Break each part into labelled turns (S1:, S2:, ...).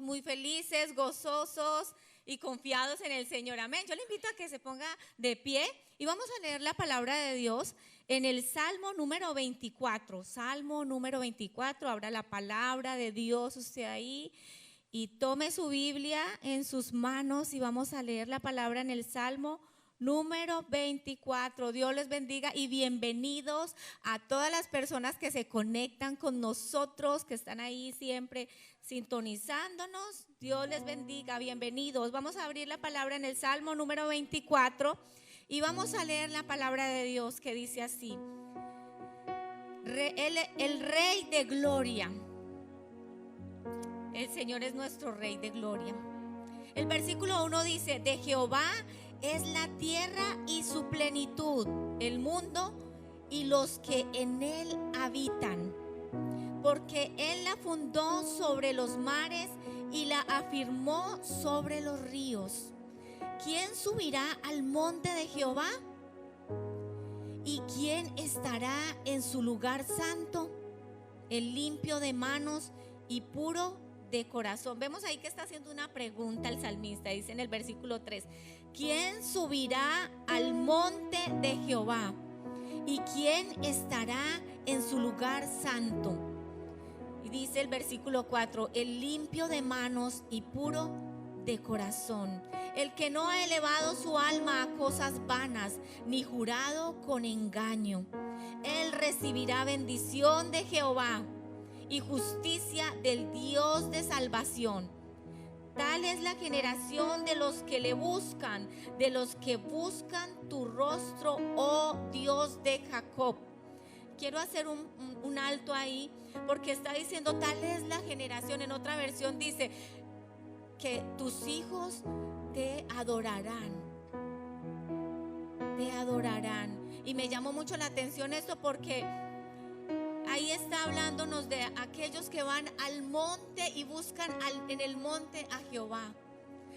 S1: muy felices, gozosos y confiados en el Señor. Amén. Yo le invito a que se ponga de pie y vamos a leer la palabra de Dios en el Salmo número 24. Salmo número 24, abra la palabra de Dios usted ahí y tome su Biblia en sus manos y vamos a leer la palabra en el Salmo número 24. Dios les bendiga y bienvenidos a todas las personas que se conectan con nosotros, que están ahí siempre sintonizándonos. Dios les bendiga, bienvenidos. Vamos a abrir la palabra en el Salmo número 24 y vamos a leer la palabra de Dios que dice así: el Rey de Gloria. El Señor es nuestro Rey de Gloria. El versículo 1 dice: de Jehová es la tierra y su plenitud, el mundo y los que en él habitan, porque él la fundó sobre los mares y la afirmó sobre los ríos. ¿Quién subirá al monte de Jehová? ¿Y quién estará en su lugar santo? El limpio de manos y puro de corazón. Vemos ahí que está haciendo una pregunta el salmista. Dice en el versículo 3: ¿quién subirá al monte de Jehová? ¿Y quién estará en su lugar santo? Y dice el versículo 4: el limpio de manos y puro de corazón, el que no ha elevado su alma a cosas vanas, ni jurado con engaño. Él recibirá bendición de Jehová y justicia del Dios de salvación. Tal es la generación de los que le buscan, de los que buscan tu rostro, oh Dios de Jacob. Quiero hacer un alto ahí, porque está diciendo tal es la generación. En otra versión dice que tus hijos te adorarán. Te adorarán. Y me llamó mucho la atención esto, porque ahí está hablándonos de aquellos que van al monte y buscan en el monte a Jehová.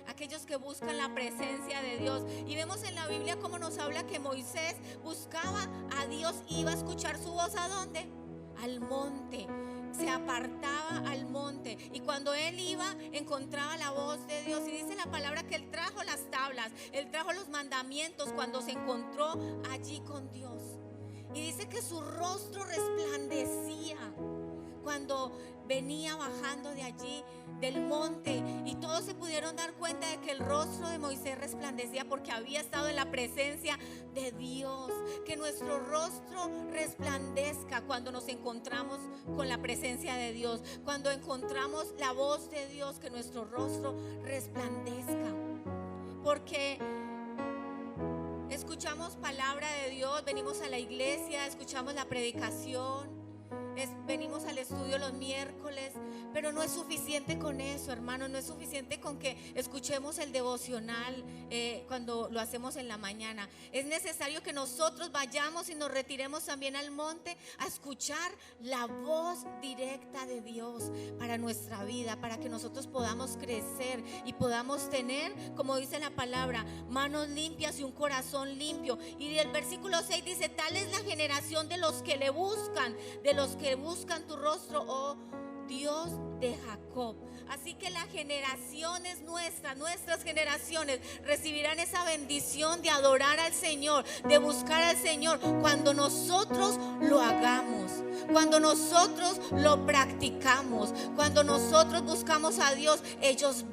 S1: Aquellos que buscan la presencia de Dios. Y vemos en la Biblia cómo nos habla que Moisés buscaba a Dios y iba a escuchar su voz. ¿A dónde? Al monte. Se apartaba al monte. Y cuando él iba, encontraba la voz de Dios. Y dice la palabra que él trajo las tablas, él trajo los mandamientos cuando se encontró allí con Dios. Y dice que su rostro resplandecía cuando venía bajando de allí del monte, y todos se pudieron dar cuenta de que el rostro de Moisés resplandecía porque había estado en la presencia de Dios. Que nuestro rostro resplandezca cuando nos encontramos con la presencia de Dios, cuando encontramos la voz de Dios, que nuestro rostro resplandezca, porque escuchamos palabra de Dios, venimos a la iglesia, escuchamos la predicación, venimos al estudio los miércoles, pero no es suficiente con eso, hermano. No es suficiente con que escuchemos el devocional cuando lo hacemos en la mañana. Es necesario que nosotros vayamos y nos retiremos también al monte a escuchar la voz directa de Dios para nuestra vida, para que nosotros podamos crecer y podamos tener, como dice la palabra, manos limpias y un corazón limpio. Y el versículo 6 dice: tal es la generación de los que le buscan, de los que buscan tu rostro, oh Dios de Jacob. Así que las generaciones nuestras generaciones recibirán esa bendición de adorar al Señor, de buscar al Señor, cuando nosotros lo hagamos, cuando nosotros lo practicamos, cuando nosotros buscamos a Dios. Ellos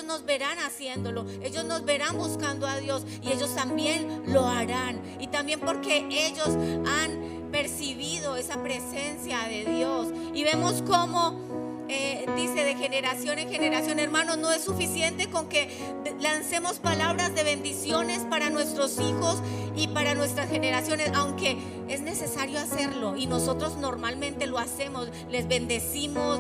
S1: nos verán haciéndolo, ellos nos verán buscando a Dios, y ellos también lo harán. Y también porque ellos han percibido esa presencia de Dios. Y vemos cómo dice de generación en generación. Hermanos, no es suficiente con que lancemos palabras de bendiciones para nuestros hijos y para nuestras generaciones, aunque es necesario hacerlo, y nosotros normalmente lo hacemos, les bendecimos,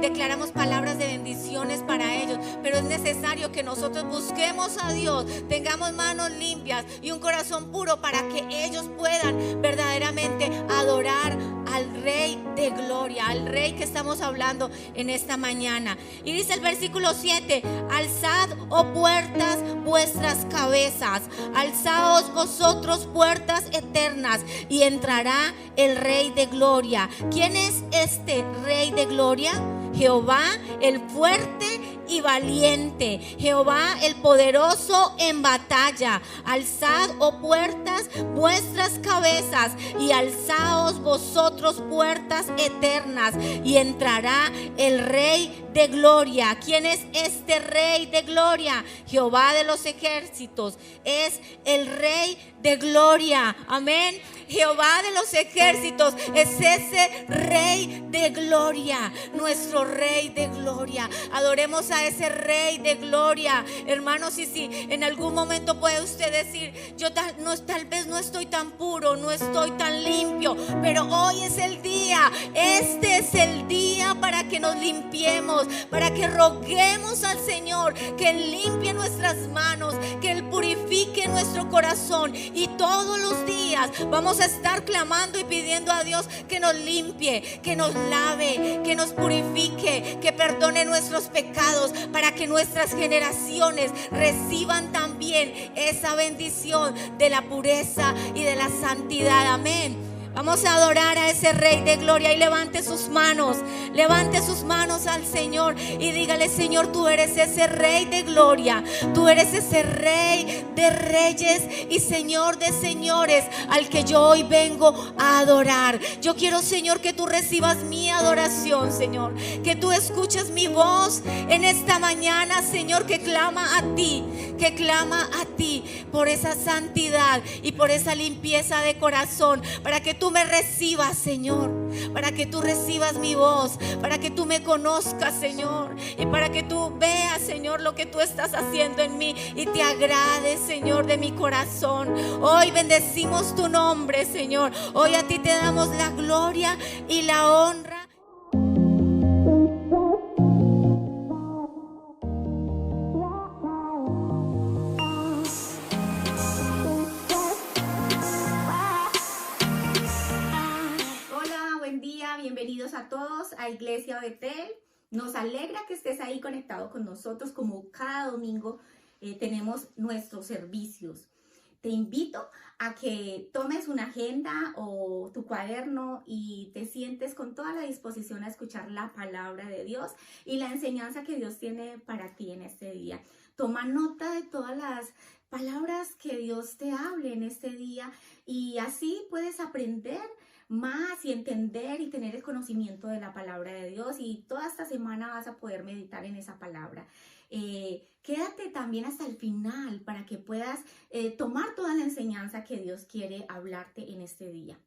S1: declaramos palabras de bendiciones para ellos, pero es necesario que nosotros busquemos a Dios, tengamos manos limpias y un corazón puro, para que ellos puedan verdaderamente adorar al Rey de Gloria, al Rey que estamos hablando en esta mañana. Y dice el versículo 7: alzad, oh puertas, vuestras cabezas, alzaos vosotros puertas eternas, y entrará el Rey de Gloria. ¿Quién es este Rey de Gloria? Jehová el fuerte y valiente, Jehová el poderoso en batalla. Alzad, oh puertas, vuestras cabezas, y alzaos vosotros puertas eternas, y entrará el Rey de gloria. ¿Quién es este Rey de gloria? Jehová de los ejércitos es el Rey de gloria. Amén. Jehová de los ejércitos es ese Rey de gloria, nuestro Rey de gloria. Adoremos a ese Rey de gloria, hermanos. Y si en algún momento puede usted decir: yo tal vez no estoy tan puro, no estoy tan limpio, pero hoy es el día, este es el día para que nos limpiemos, para que roguemos al Señor que Él limpie nuestras manos, que Él purifique nuestro corazón. Y todos los días vamos a estar clamando y pidiendo a Dios que nos limpie, que nos lave, que nos purifique, que perdone nuestros pecados, para que nuestras generaciones reciban también esa bendición de la pureza y de la santidad. Amén. Vamos a adorar a ese Rey de gloria, y levante sus manos al Señor y dígale: Señor, tú eres ese Rey de gloria, tú eres ese Rey de reyes y Señor de señores, al que yo hoy vengo a adorar. Yo quiero, Señor, que tú recibas mi adoración, Señor, que tú escuches mi voz en esta mañana, Señor, que clama a ti por esa santidad y por esa limpieza de corazón, para que tú me recibas, Señor, para que tú recibas mi voz, para que tú me conozcas, Señor, y para que tú veas, Señor, lo que tú estás haciendo en mí y te agrade, Señor, de mi corazón. Hoy bendecimos tu nombre, Señor. Hoy a ti te damos la gloria y la honra.
S2: Bienvenidos a todos a Iglesia Betel. Nos alegra que estés ahí conectado con nosotros. Como cada domingo tenemos nuestros servicios. Te invito a que tomes una agenda o tu cuaderno y te sientes con toda la disposición a escuchar la palabra de Dios y la enseñanza que Dios tiene para ti en este día. Toma nota de todas las palabras que Dios te hable en este día, y así puedes aprender más y entender y tener el conocimiento de la palabra de Dios, y toda esta semana vas a poder meditar en esa palabra. Quédate también hasta el final para que puedas tomar toda la enseñanza que Dios quiere hablarte en este día.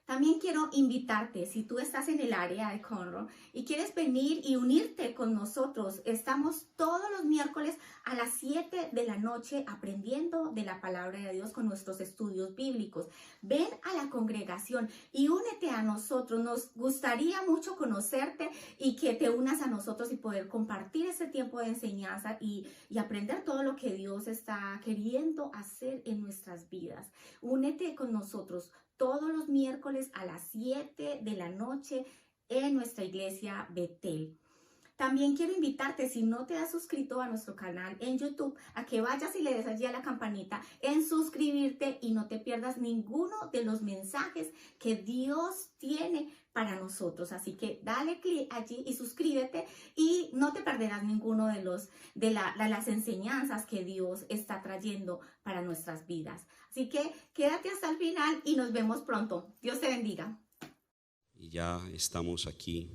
S2: También quiero invitarte, si tú estás en el área de Conroe y quieres venir y unirte con nosotros, estamos todos los miércoles a las 7 de la noche aprendiendo de la palabra de Dios con nuestros estudios bíblicos. Ven a la congregación y únete a nosotros. Nos gustaría mucho conocerte y que te unas a nosotros y poder compartir ese tiempo de enseñanza y aprender todo lo que Dios está queriendo hacer en nuestras vidas. Únete con nosotros todos los miércoles a las 7 de la noche en nuestra iglesia Betel. También quiero invitarte, si no te has suscrito a nuestro canal en YouTube, a que vayas y le des allí a la campanita en suscribirte y no te pierdas ninguno de los mensajes que Dios tiene para nosotros. Así que dale clic allí y suscríbete y no te perderás ninguno de las enseñanzas que Dios está trayendo para nuestras vidas. Así que quédate hasta el final y nos vemos pronto. Dios te bendiga.
S3: Y ya estamos aquí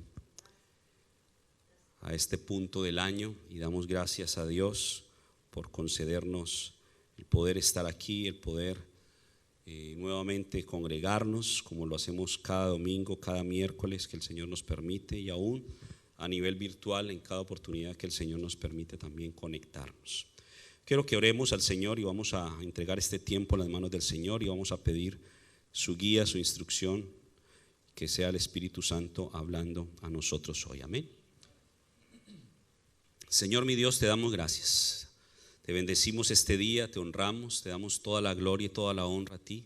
S3: a este punto del año y damos gracias a Dios por concedernos el poder estar aquí, el poder nuevamente congregarnos como lo hacemos cada domingo, cada miércoles que el Señor nos permite, y aún a nivel virtual en cada oportunidad que el Señor nos permite también conectarnos. Quiero que oremos al Señor y vamos a entregar este tiempo en las manos del Señor y vamos a pedir su guía, su instrucción, que sea el Espíritu Santo hablando a nosotros hoy. Amén. Señor mi Dios, te damos gracias, te bendecimos este día, te honramos, te damos toda la gloria y toda la honra a ti.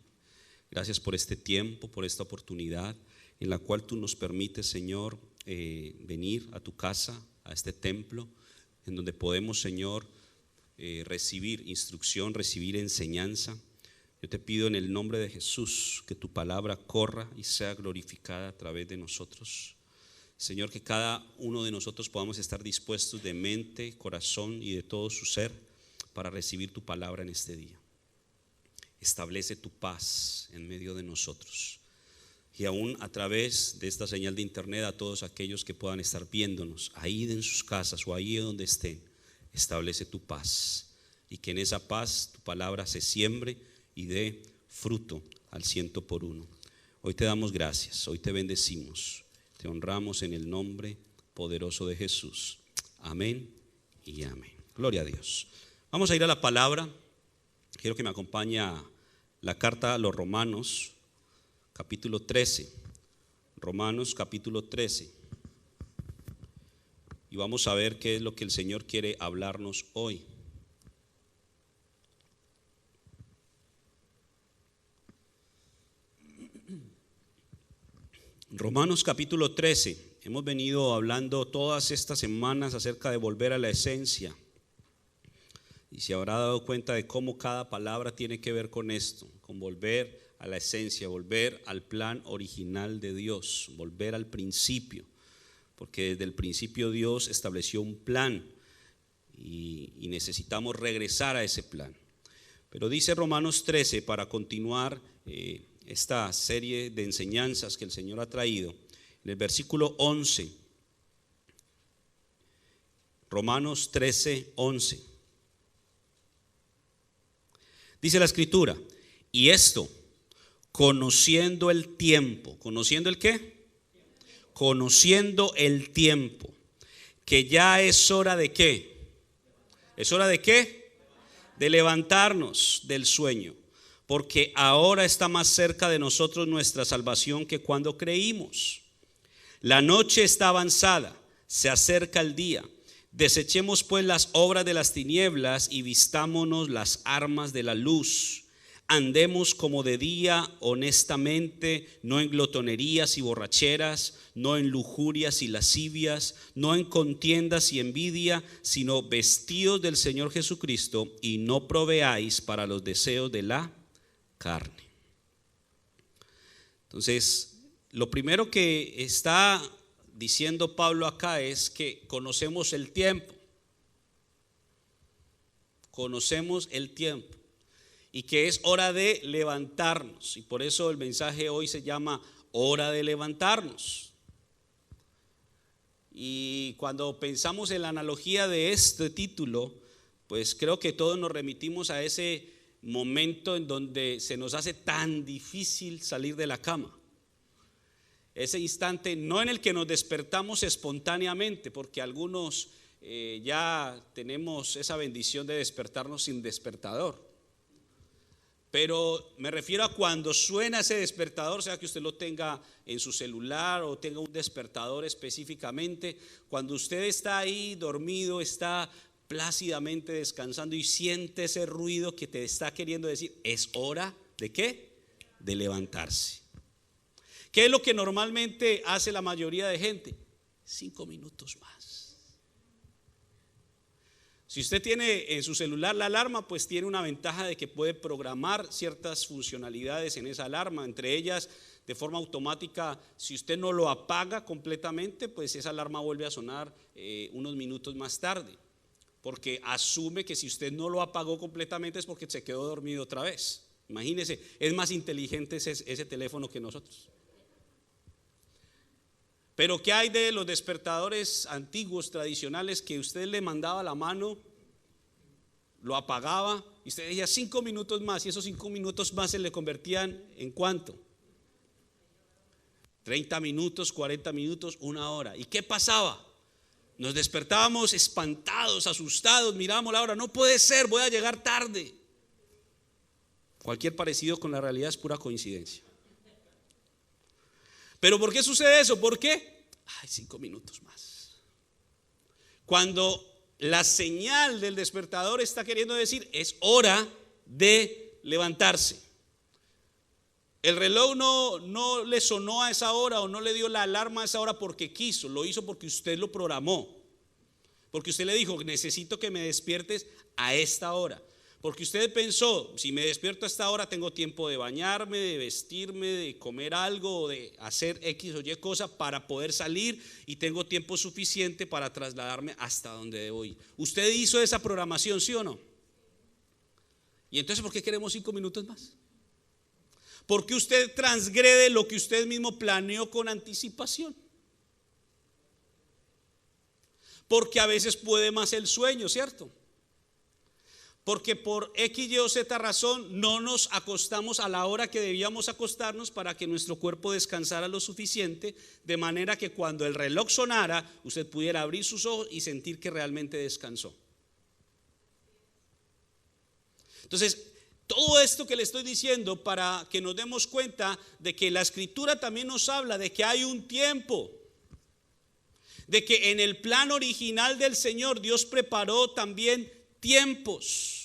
S3: Gracias por este tiempo, por esta oportunidad en la cual tú nos permites, Señor, venir a tu casa, a este templo, en donde podemos, Señor, recibir instrucción, recibir enseñanza. Yo te pido en el nombre de Jesús que tu palabra corra y sea glorificada a través de nosotros. Señor, que cada uno de nosotros podamos estar dispuestos de mente, corazón y de todo su ser para recibir tu palabra en este día. Establece tu paz en medio de nosotros. Y aún a través de esta señal de internet, a todos aquellos que puedan estar viéndonos ahí en sus casas o ahí donde estén, establece tu paz. Y que en esa paz tu palabra se siembre y dé fruto al 100%. Hoy te damos gracias, hoy te bendecimos, te honramos en el nombre poderoso de Jesús. Amén y amén. Gloria a Dios. Vamos a ir a la palabra. Quiero que me acompañe a la carta a los Romanos, capítulo 13. Romanos, capítulo 13. Y vamos a ver qué es lo que el Señor quiere hablarnos hoy. Romanos capítulo 13. Hemos venido hablando todas estas semanas acerca de volver a la esencia. Y se habrá dado cuenta de cómo cada palabra tiene que ver con esto, con volver a la esencia, volver al plan original de Dios, volver al principio. Porque desde el principio Dios estableció un plan y necesitamos regresar a ese plan. Pero dice Romanos 13, para continuar esta serie de enseñanzas que el Señor ha traído, en el versículo 11, Romanos 13, 11. Dice la Escritura, y esto, conociendo el tiempo, ¿conociendo el qué? Conociendo el tiempo, que ya es hora de ¿qué? ¿Es hora de qué? De levantarnos del sueño, porque ahora está más cerca de nosotros nuestra salvación que cuando creímos. La noche está avanzada, se acerca el día. Desechemos pues las obras de las tinieblas y vistámonos las armas de la luz. Andemos como de día honestamente, no en glotonerías y borracheras, no en lujurias y lascivias, no en contiendas y envidia, sino vestidos del Señor Jesucristo y no proveáis para los deseos de la carne. Entonces, lo primero que está diciendo Pablo acá es que conocemos el tiempo. Conocemos el tiempo. Y que es hora de levantarnos. Y por eso el mensaje hoy se llama hora de levantarnos. Y cuando pensamos en la analogía de este título, pues creo que todos nos remitimos a ese momento en donde se nos hace tan difícil salir de la cama. Ese instante no en el que nos despertamos espontáneamente, porque algunos ya tenemos esa bendición de despertarnos sin despertador. Pero me refiero a cuando suena ese despertador, sea que usted lo tenga en su celular o tenga un despertador específicamente, cuando usted está ahí dormido, está plácidamente descansando y siente ese ruido que te está queriendo decir, es hora ¿de qué? De levantarse. ¿Qué es lo que normalmente hace la mayoría de gente? 5 minutos más. Si usted tiene en su celular la alarma, pues tiene una ventaja de que puede programar ciertas funcionalidades en esa alarma. Entre ellas, de forma automática, si usted no lo apaga completamente, pues esa alarma vuelve a sonar unos minutos más tarde. Porque asume que si usted no lo apagó completamente es porque se quedó dormido otra vez. Imagínese, es más inteligente ese teléfono que nosotros. Pero ¿qué hay de los despertadores antiguos, tradicionales, que usted le mandaba la mano, lo apagaba y usted decía 5 minutos más, y esos 5 minutos más se le convertían en ¿cuánto? 30 minutos, 40 minutos, 1 hora. ¿Y qué pasaba? Nos despertábamos espantados, asustados, mirábamos la hora, no puede ser, voy a llegar tarde. Cualquier parecido con la realidad es pura coincidencia. ¿Pero por qué sucede eso? ¿Por qué? 5 minutos más. Cuando la señal del despertador está queriendo decir es hora de levantarse. El reloj no le sonó a esa hora o no le dio la alarma a esa hora porque quiso, lo hizo porque usted lo programó. Porque usted le dijo, necesito que me despiertes a esta hora. Porque usted pensó, si me despierto a esta hora tengo tiempo de bañarme, de vestirme, de comer algo, de hacer X o Y cosa para poder salir y tengo tiempo suficiente para trasladarme hasta donde debo ir. ¿Usted hizo esa programación, sí o no? ¿Y entonces por qué queremos 5 minutos más? Porque usted transgrede lo que usted mismo planeó con anticipación. Porque a veces puede más el sueño, ¿cierto? Porque por X, Y o Z razón no nos acostamos a la hora que debíamos acostarnos para que nuestro cuerpo descansara lo suficiente, de manera que cuando el reloj sonara, usted pudiera abrir sus ojos y sentir que realmente descansó. Entonces, todo esto que le estoy diciendo para que nos demos cuenta de que la Escritura también nos habla de que hay un tiempo, de que en el plan original del Señor Dios preparó también tiempos.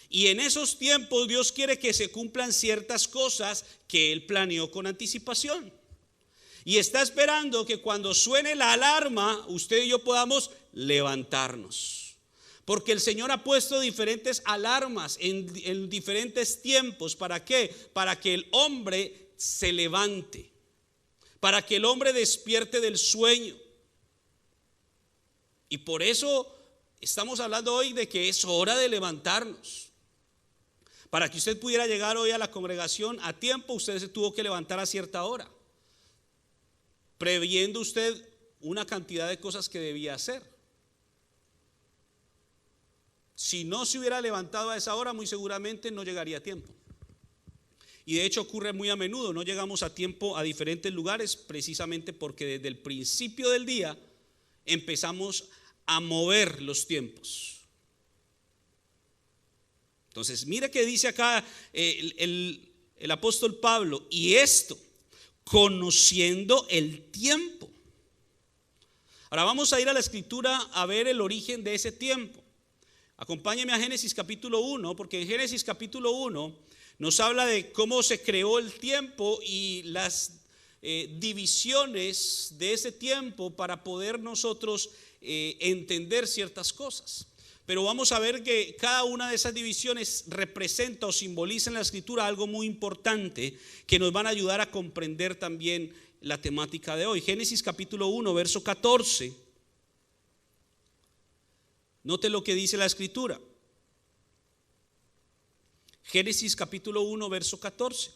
S3: Y en esos tiempos Dios quiere que se cumplan ciertas cosas que Él planeó con anticipación. Y está esperando que cuando suene la alarma, usted y yo podamos levantarnos. Porque el Señor ha puesto diferentes alarmas en diferentes tiempos. ¿Para qué? Para que el hombre se levante. Para que el hombre despierte del sueño. Y por eso estamos hablando hoy de que es hora de levantarnos. Para que usted pudiera llegar hoy a la congregación a tiempo, usted se tuvo que levantar a cierta hora, previendo usted una cantidad de cosas que debía hacer. Si no se hubiera levantado a esa hora, muy seguramente no llegaría a tiempo. Y de hecho ocurre muy a menudo, no llegamos a tiempo a diferentes lugares precisamente porque desde el principio del día empezamos a mover los tiempos. Entonces, mira que dice acá el apóstol Pablo, y esto, conociendo el tiempo. Ahora vamos a ir a la Escritura a ver el origen de ese tiempo. Acompáñeme a Génesis capítulo 1, porque en Génesis capítulo 1 nos habla de cómo se creó el tiempo y las divisiones de ese tiempo para poder nosotros entender ciertas cosas. Pero vamos a ver que cada una de esas divisiones representa o simboliza en la Escritura algo muy importante que nos van a ayudar a comprender también la temática de hoy. Génesis capítulo 1, verso 14. Note lo que dice la Escritura. Génesis capítulo 1, verso 14.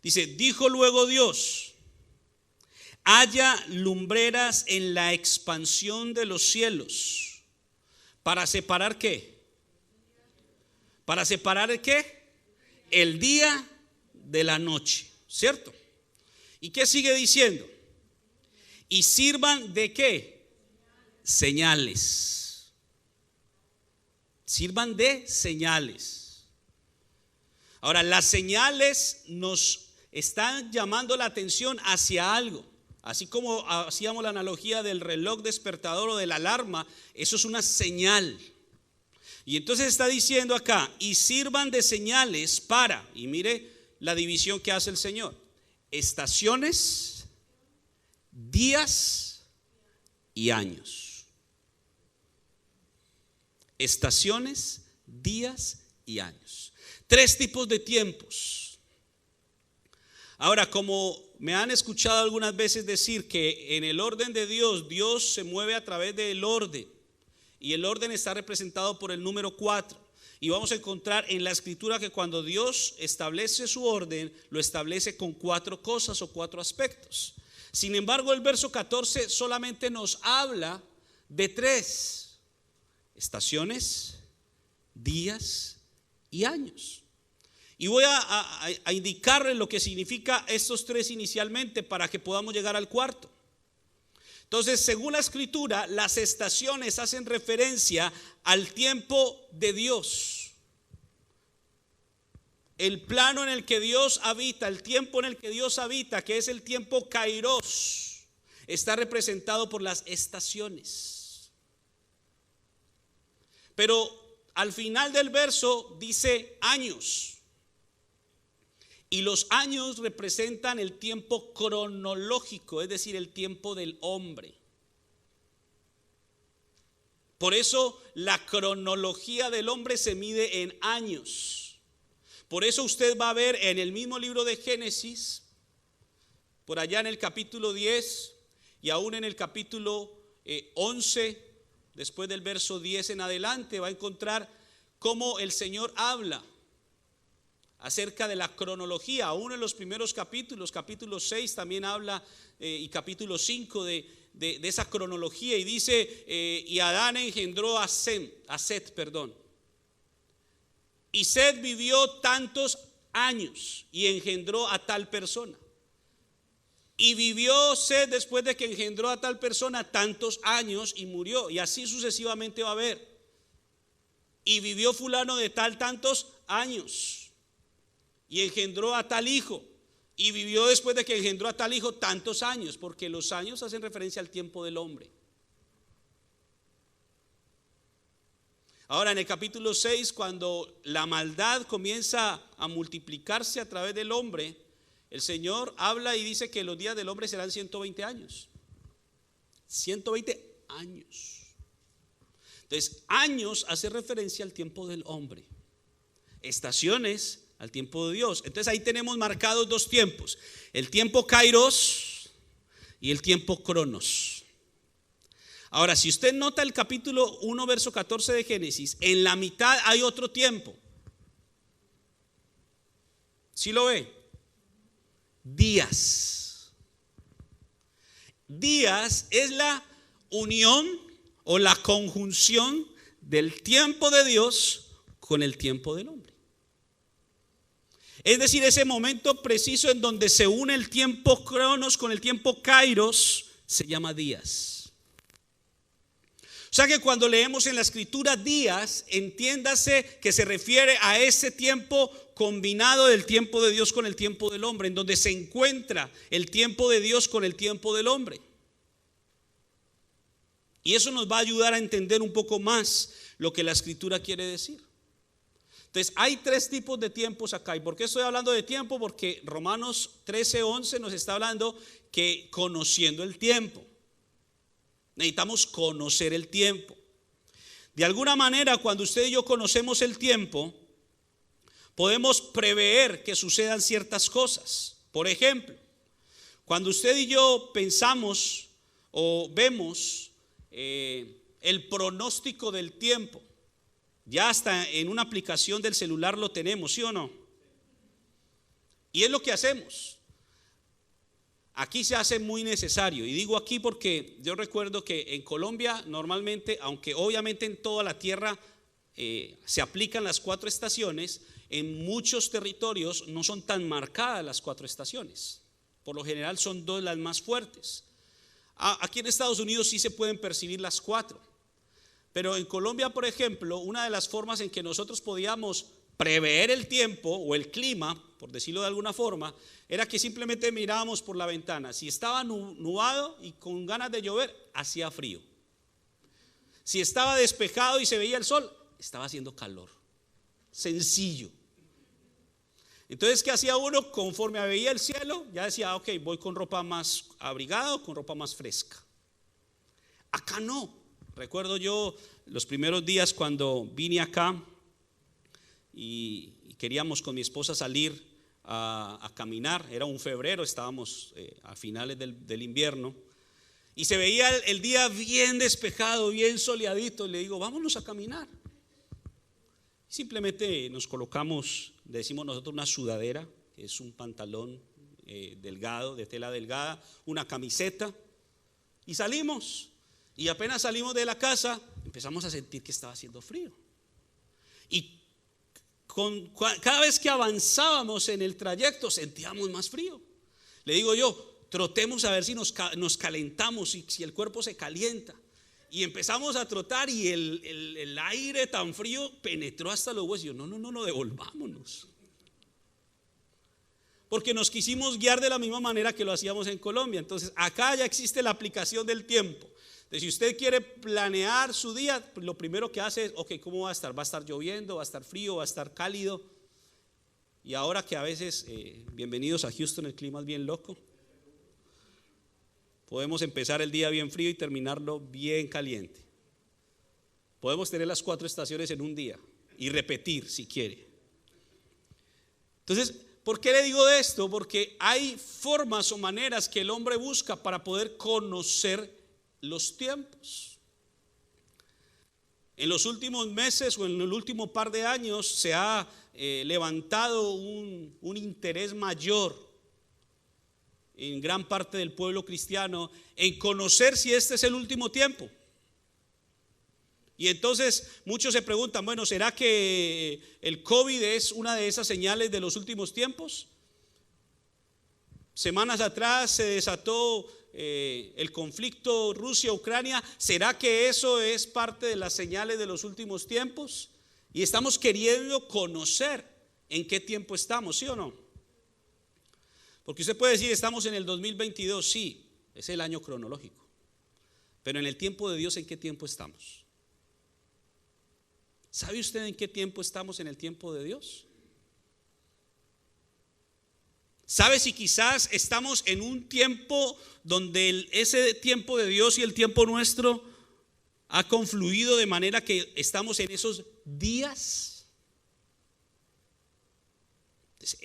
S3: Dice, dijo luego Dios, haya lumbreras en la expansión de los cielos. ¿Para separar qué? ¿Para separar qué? El día de la noche, ¿cierto? ¿Y qué sigue diciendo? Y sirvan de qué? Señales. Sirvan de señales. Ahora, las señales nos están llamando la atención hacia algo. Así como hacíamos la analogía del reloj despertador o de la alarma, eso es una señal. Y entonces está diciendo acá, y sirvan de señales para, y mire la división que hace el Señor, estaciones, días y años. Estaciones, días y años. 3 tipos de tiempos. Ahora, como me han escuchado algunas veces decir que en el orden de Dios, Dios se mueve a través del orden. Y el orden está representado por el número 4. Y vamos a encontrar en la Escritura que cuando Dios establece su orden, lo establece con 4 cosas o 4 aspectos. Sin embargo, el verso 14 solamente nos habla de 3: estaciones, días y años. Y voy a indicarle lo que significa estos 3 inicialmente para que podamos llegar al 4. Entonces, según la Escritura, las estaciones hacen referencia al tiempo de Dios. El plano en el que Dios habita, el tiempo en el que Dios habita, que es el tiempo kairos, está representado por las estaciones. Pero al final del verso dice años. Y los años representan el tiempo cronológico, es decir, el tiempo del hombre. Por eso la cronología del hombre se mide en años. Por eso usted va a ver en el mismo libro de Génesis, por allá en el capítulo 10 y aún en el capítulo 11, después del verso 10 en adelante, va a encontrar cómo el Señor habla acerca de la cronología. Aún en los primeros capítulos, capítulo 6 también habla y capítulo 5 de esa cronología, y dice, y Adán engendró a Set, y Set vivió tantos años y engendró a tal persona. Y vivió Set después de que engendró a tal persona tantos años y murió, y así sucesivamente va a haber. Y vivió fulano de tal tantos años y engendró a tal hijo, y vivió después de que engendró a tal hijo tantos años, porque los años hacen referencia al tiempo del hombre. Ahora en el capítulo 6, cuando la maldad comienza a multiplicarse a través del hombre, el Señor habla y dice que los días del hombre serán 120 años. 120 años. Entonces, años hace referencia al tiempo del hombre. Estaciones al tiempo de Dios. Entonces ahí tenemos marcados dos tiempos: el tiempo Kairos y el tiempo Cronos. Ahora, si usted nota el capítulo 1, verso 14 de Génesis, en la mitad hay otro tiempo. ¿Sí lo ve? Días. Días es la unión o la conjunción del tiempo de Dios con el tiempo del hombre. Es decir, ese momento preciso en donde se une el tiempo Cronos con el tiempo Kairos se llama días. O sea que cuando leemos en la escritura días, entiéndase que se refiere a ese tiempo combinado del tiempo de Dios con el tiempo del hombre, en donde se encuentra el tiempo de Dios con el tiempo del hombre. Y eso nos va a ayudar a entender un poco más lo que la escritura quiere decir. Entonces hay tres tipos de tiempos acá. ¿Y por qué estoy hablando de tiempo? Porque Romanos 13:11 nos está hablando que conociendo el tiempo. Necesitamos conocer el tiempo. De alguna manera, cuando usted y yo conocemos el tiempo, podemos prever que sucedan ciertas cosas. Por ejemplo, cuando usted y yo pensamos o vemos el pronóstico del tiempo, ya hasta en una aplicación del celular lo tenemos, ¿sí o no? Y es lo que hacemos. Aquí se hace muy necesario, y digo aquí porque yo recuerdo que en Colombia normalmente, aunque obviamente en toda la tierra se aplican las 4 estaciones, en muchos territorios no son tan marcadas las 4 estaciones. Por lo general son 2 las más fuertes. Aquí en Estados Unidos sí se pueden percibir las 4, pero en Colombia, por ejemplo, una de las formas en que nosotros podíamos prever el tiempo o el clima, por decirlo de alguna forma, era que simplemente mirábamos por la ventana. Si estaba nublado y con ganas de llover, hacía frío. Si estaba despejado y se veía el sol, estaba haciendo calor. Sencillo. Entonces, ¿qué hacía uno? Conforme veía el cielo, ya decía, ok, voy con ropa más abrigada o con ropa más fresca. Acá no. Recuerdo yo los primeros días cuando vine acá y queríamos con mi esposa salir a caminar. Era un febrero, estábamos a finales del invierno, y se veía el día bien despejado, bien soleadito. Y le digo, vámonos a caminar. Simplemente nos colocamos, decimos nosotros, una sudadera, que es un pantalón delgado, de tela delgada, una camiseta, y salimos. Y apenas salimos de la casa, empezamos a sentir que estaba haciendo frío. Y cada vez que avanzábamos en el trayecto, sentíamos más frío. Le digo yo, trotemos a ver si nos calentamos, si el cuerpo se calienta. Y empezamos a trotar y el aire tan frío penetró hasta los huesos. Yo, no, devolvámonos. Porque nos quisimos guiar de la misma manera que lo hacíamos en Colombia. Entonces acá ya existe la aplicación del tiempo. Entonces, si usted quiere planear su día, lo primero que hace es, ok, ¿cómo va a estar? ¿Va a estar lloviendo? ¿Va a estar frío? ¿Va a estar cálido? Y ahora que a veces, bienvenidos a Houston, el clima es bien loco. Podemos empezar el día bien frío y terminarlo bien caliente. Podemos tener las 4 estaciones en un día y repetir si quiere. Entonces, ¿por qué le digo esto? Porque hay formas o maneras que el hombre busca para poder conocer los tiempos. En los últimos meses o en el último par de años se ha levantado un interés mayor en gran parte del pueblo cristiano en conocer si este es el último tiempo. Y entonces muchos se preguntan, bueno, ¿será que el COVID es una de esas señales de los últimos tiempos? Semanas atrás se desató el conflicto Rusia-Ucrania. ¿Será que eso es parte de las señales de los últimos tiempos? Y estamos queriendo conocer en qué tiempo estamos, ¿sí o no? Porque usted puede decir, estamos en el 2022, sí, es el año cronológico. Pero en el tiempo de Dios, ¿en qué tiempo estamos? ¿Sabe usted en qué tiempo estamos en el tiempo de Dios? ¿Sabe si quizás estamos en un tiempo donde ese tiempo de Dios y el tiempo nuestro ha confluido de manera que estamos en esos días?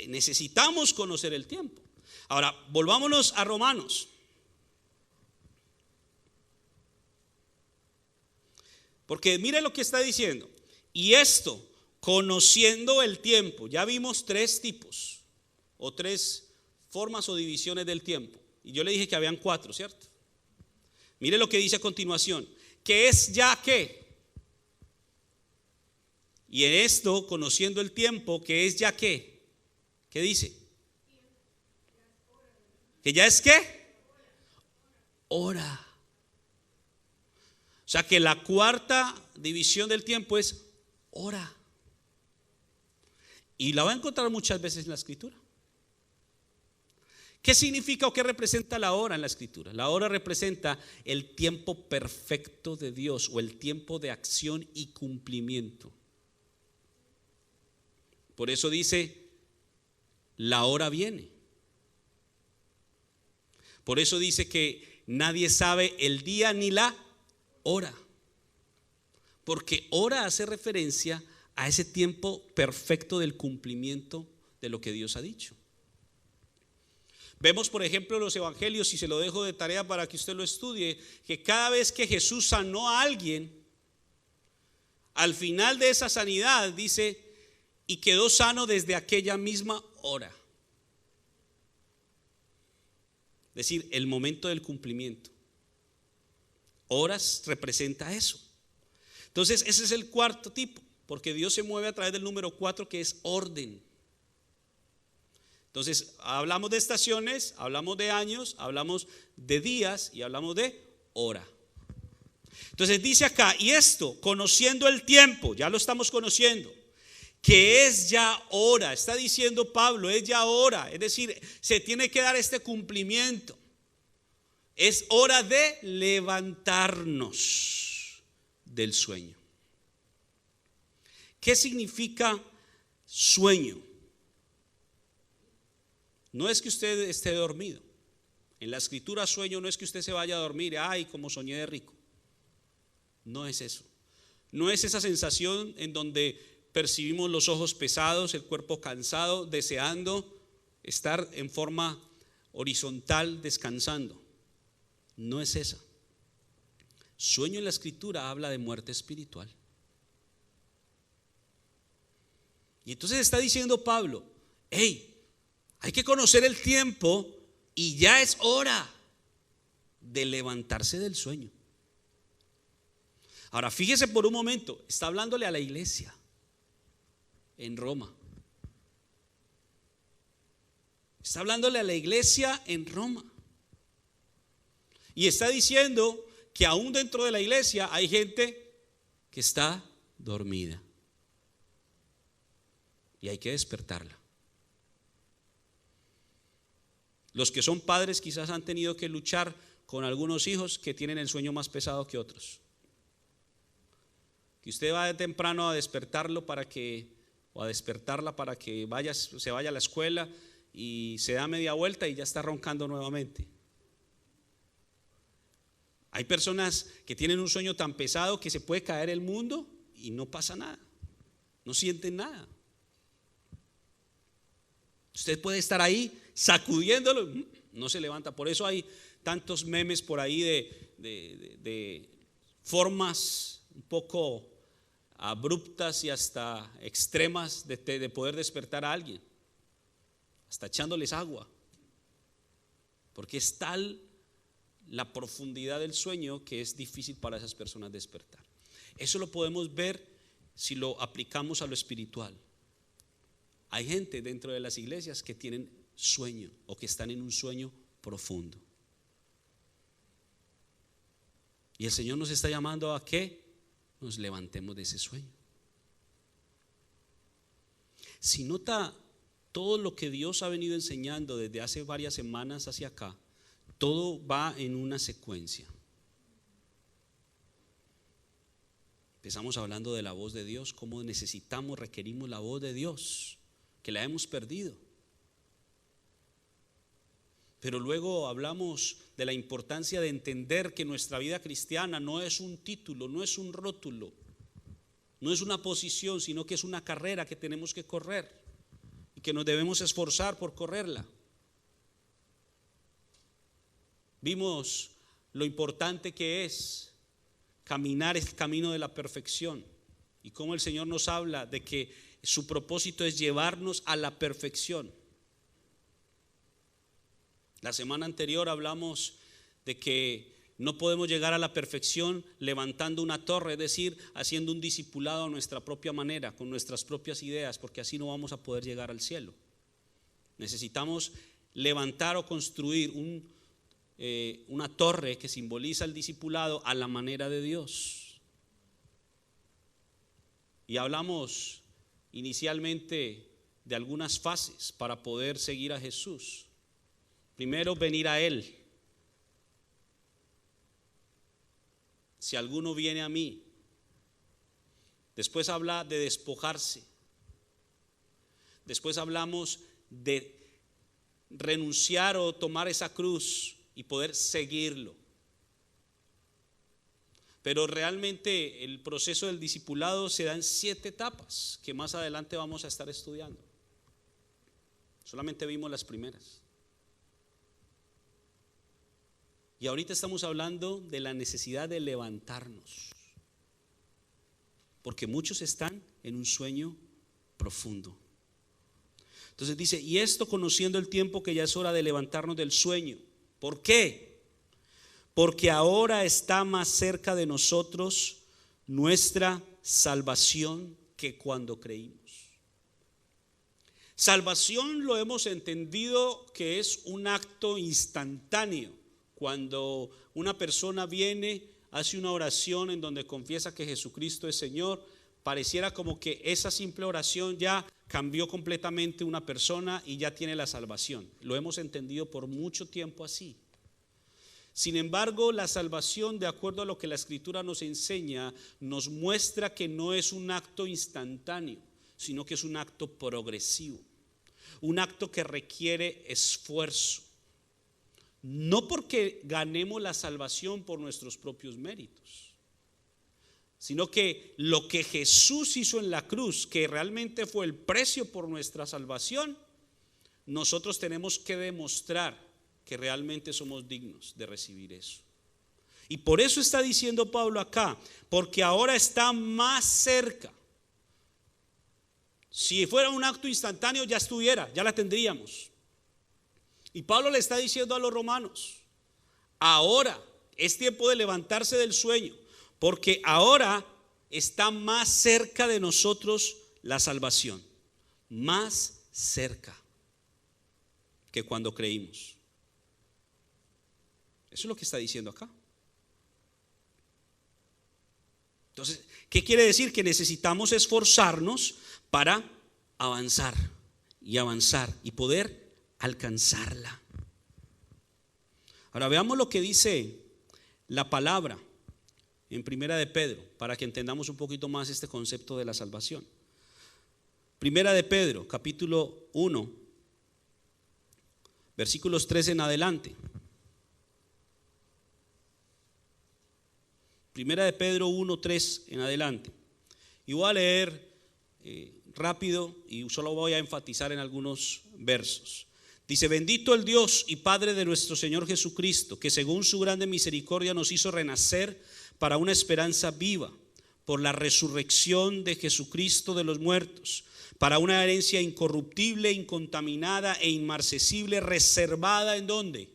S3: Necesitamos conocer el tiempo. Ahora, volvámonos a Romanos. Porque mire lo que está diciendo. Y esto, conociendo el tiempo, ya vimos 3 tipos o 3 formas o divisiones del tiempo. Y yo le dije que habían 4, ¿cierto? Mire lo que dice a continuación. ¿Qué es ya qué? Y en esto, conociendo el tiempo, ¿qué es ya qué? ¿Qué dice? ¿Que ya es qué? Hora. O sea que la 4ª división del tiempo es hora. Y la va a encontrar muchas veces en la escritura. ¿Qué significa o qué representa la hora en la escritura? La hora representa el tiempo perfecto de Dios o el tiempo de acción y cumplimiento. Por eso dice, la hora viene. Por eso dice que nadie sabe el día ni la hora. Porque hora hace referencia a ese tiempo perfecto del cumplimiento de lo que Dios ha dicho. Vemos, por ejemplo, los evangelios, y se lo dejo de tarea para que usted lo estudie, que cada vez que Jesús sanó a alguien, al final de esa sanidad dice, y quedó sano desde aquella misma hora. Es decir, el momento del cumplimiento. Horas representa eso. Entonces ese es el 4º tipo, porque Dios se mueve a través del número 4, que es orden. Entonces hablamos de estaciones, hablamos de años, hablamos de días y hablamos de hora. Entonces dice acá, y esto, conociendo el tiempo, ya lo estamos conociendo, que es ya hora, está diciendo Pablo, es ya hora, es decir, se tiene que dar este cumplimiento. Es hora de levantarnos del sueño. ¿Qué significa sueño? No es que usted esté dormido. En la escritura sueño no es que usted se vaya a dormir, ay, como soñé de rico. No es eso. No es esa sensación en donde percibimos los ojos pesados, el cuerpo cansado, deseando estar en forma horizontal, descansando. No es esa. Sueño en la escritura habla de muerte espiritual. Y entonces está diciendo Pablo, hey, hay que conocer el tiempo y ya es hora de levantarse del sueño. Ahora fíjese por un momento, está hablándole a la iglesia en Roma. Está hablándole a la iglesia en Roma. Y está diciendo que aún dentro de la iglesia hay gente que está dormida. Y hay que despertarla. Los que son padres quizás han tenido que luchar con algunos hijos que tienen el sueño más pesado que otros. Que usted va de temprano a despertarlo o a despertarla para que se vaya a la escuela y se da media vuelta y ya está roncando nuevamente. Hay personas que tienen un sueño tan pesado que se puede caer el mundo y no pasa nada, no sienten nada. Usted puede estar ahí sacudiéndolo, no se levanta. Por eso hay tantos memes por ahí de formas un poco abruptas y hasta extremas de poder despertar a alguien, hasta echándoles agua, porque es tal la profundidad del sueño que es difícil para esas personas despertar. Eso lo podemos ver si lo aplicamos a lo espiritual. Hay gente dentro de las iglesias que tienen sueño o que están en un sueño profundo. Y el Señor nos está llamando a que nos levantemos de ese sueño. Si nota todo lo que Dios ha venido enseñando desde hace varias semanas hacia acá, todo va en una secuencia. Empezamos hablando de la voz de Dios, cómo necesitamos, requerimos la voz de Dios, que la hemos perdido. Pero luego hablamos de la importancia de entender que nuestra vida cristiana no es un título, no es un rótulo, no es una posición, sino que es una carrera que tenemos que correr y que nos debemos esforzar por correrla. Vimos lo importante que es caminar el camino de la perfección y cómo el Señor nos habla de que su propósito es llevarnos a la perfección. La semana anterior hablamos de que no podemos llegar a la perfección levantando una torre, es decir, haciendo un discipulado a nuestra propia manera, con nuestras propias ideas, porque así no vamos a poder llegar al cielo. Necesitamos levantar o construir una torre que simboliza el discipulado a la manera de Dios. Y hablamos inicialmente de algunas fases para poder seguir a Jesús. Primero, venir a Él. Si alguno viene a mí. Después habla de despojarse. Después hablamos de renunciar o tomar esa cruz y poder seguirlo. Pero realmente el proceso del discipulado se da en 7 etapas que más adelante vamos a estar estudiando. Solamente vimos las primeras. Y ahorita estamos hablando de la necesidad de levantarnos, porque muchos están en un sueño profundo. Entonces dice, y esto conociendo el tiempo que ya es hora de levantarnos del sueño. ¿Por qué? Porque ahora está más cerca de nosotros nuestra salvación que cuando creímos. Salvación lo hemos entendido que es un acto instantáneo. Cuando una persona viene, hace una oración en donde confiesa que Jesucristo es Señor, pareciera como que esa simple oración ya cambió completamente una persona y ya tiene la salvación. Lo hemos entendido por mucho tiempo así. Sin embargo, la salvación, de acuerdo a lo que la Escritura nos enseña, nos muestra que no es un acto instantáneo, sino que es un acto progresivo, un acto que requiere esfuerzo. No porque ganemos la salvación por nuestros propios méritos, sino que lo que Jesús hizo en la cruz, que realmente fue el precio por nuestra salvación, nosotros tenemos que demostrar que realmente somos dignos de recibir eso. Y por eso está diciendo Pablo acá, porque ahora está más cerca. Si fuera un acto instantáneo ya estuviera, ya la tendríamos. Y Pablo le está diciendo a los romanos, ahora es tiempo de levantarse del sueño, porque ahora está más cerca de nosotros la salvación, más cerca que cuando creímos. Eso es lo que está diciendo acá. Entonces, ¿qué quiere decir? Que necesitamos esforzarnos para avanzar y poder alcanzarla. Ahora veamos lo que dice la palabra en Primera de Pedro, para que entendamos un poquito más este concepto de la salvación. Primera de Pedro, capítulo 1, versículos 13 en adelante. Primera de Pedro 1:3 en adelante. Y voy a leer rápido y solo voy a enfatizar en algunos versos. Dice: bendito el Dios y Padre de nuestro Señor Jesucristo, que según su grande misericordia nos hizo renacer para una esperanza viva por la resurrección de Jesucristo de los muertos, para una herencia incorruptible, incontaminada e inmarcesible, reservada ¿en dónde?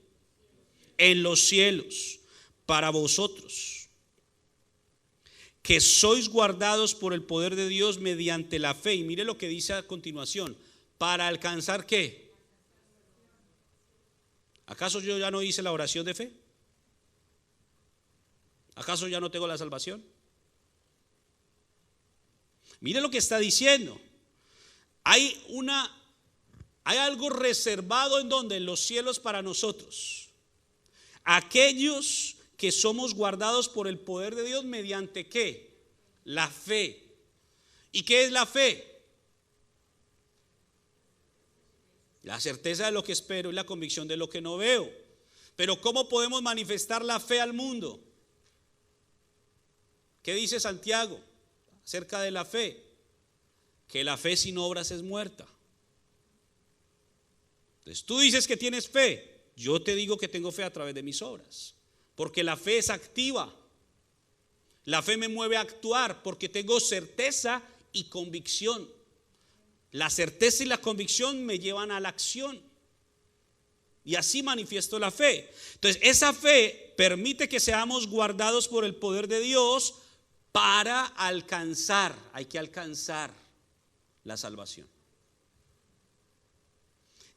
S3: En los cielos, para vosotros, que sois guardados por el poder de Dios mediante la fe. Y mire lo que dice a continuación: ¿para alcanzar qué? ¿Acaso yo ya no hice la oración de fe? ¿Acaso ya no tengo la salvación? Mire lo que está diciendo. Hay algo reservado en donde, en los cielos para nosotros. Aquellos que somos guardados por el poder de Dios mediante ¿qué? La fe. ¿Y qué es la fe? La certeza de lo que espero y la convicción de lo que no veo. Pero ¿cómo podemos manifestar la fe al mundo? ¿Qué dice Santiago acerca de la fe? Que la fe sin obras es muerta. Entonces tú dices que tienes fe, yo te digo que tengo fe a través de mis obras, porque la fe es activa. La fe me mueve a actuar porque tengo certeza y convicción. La certeza y la convicción me llevan a la acción, y así manifiesto la fe. Entonces esa fe permite que seamos guardados por el poder de Dios para alcanzar. Hay que alcanzar la salvación.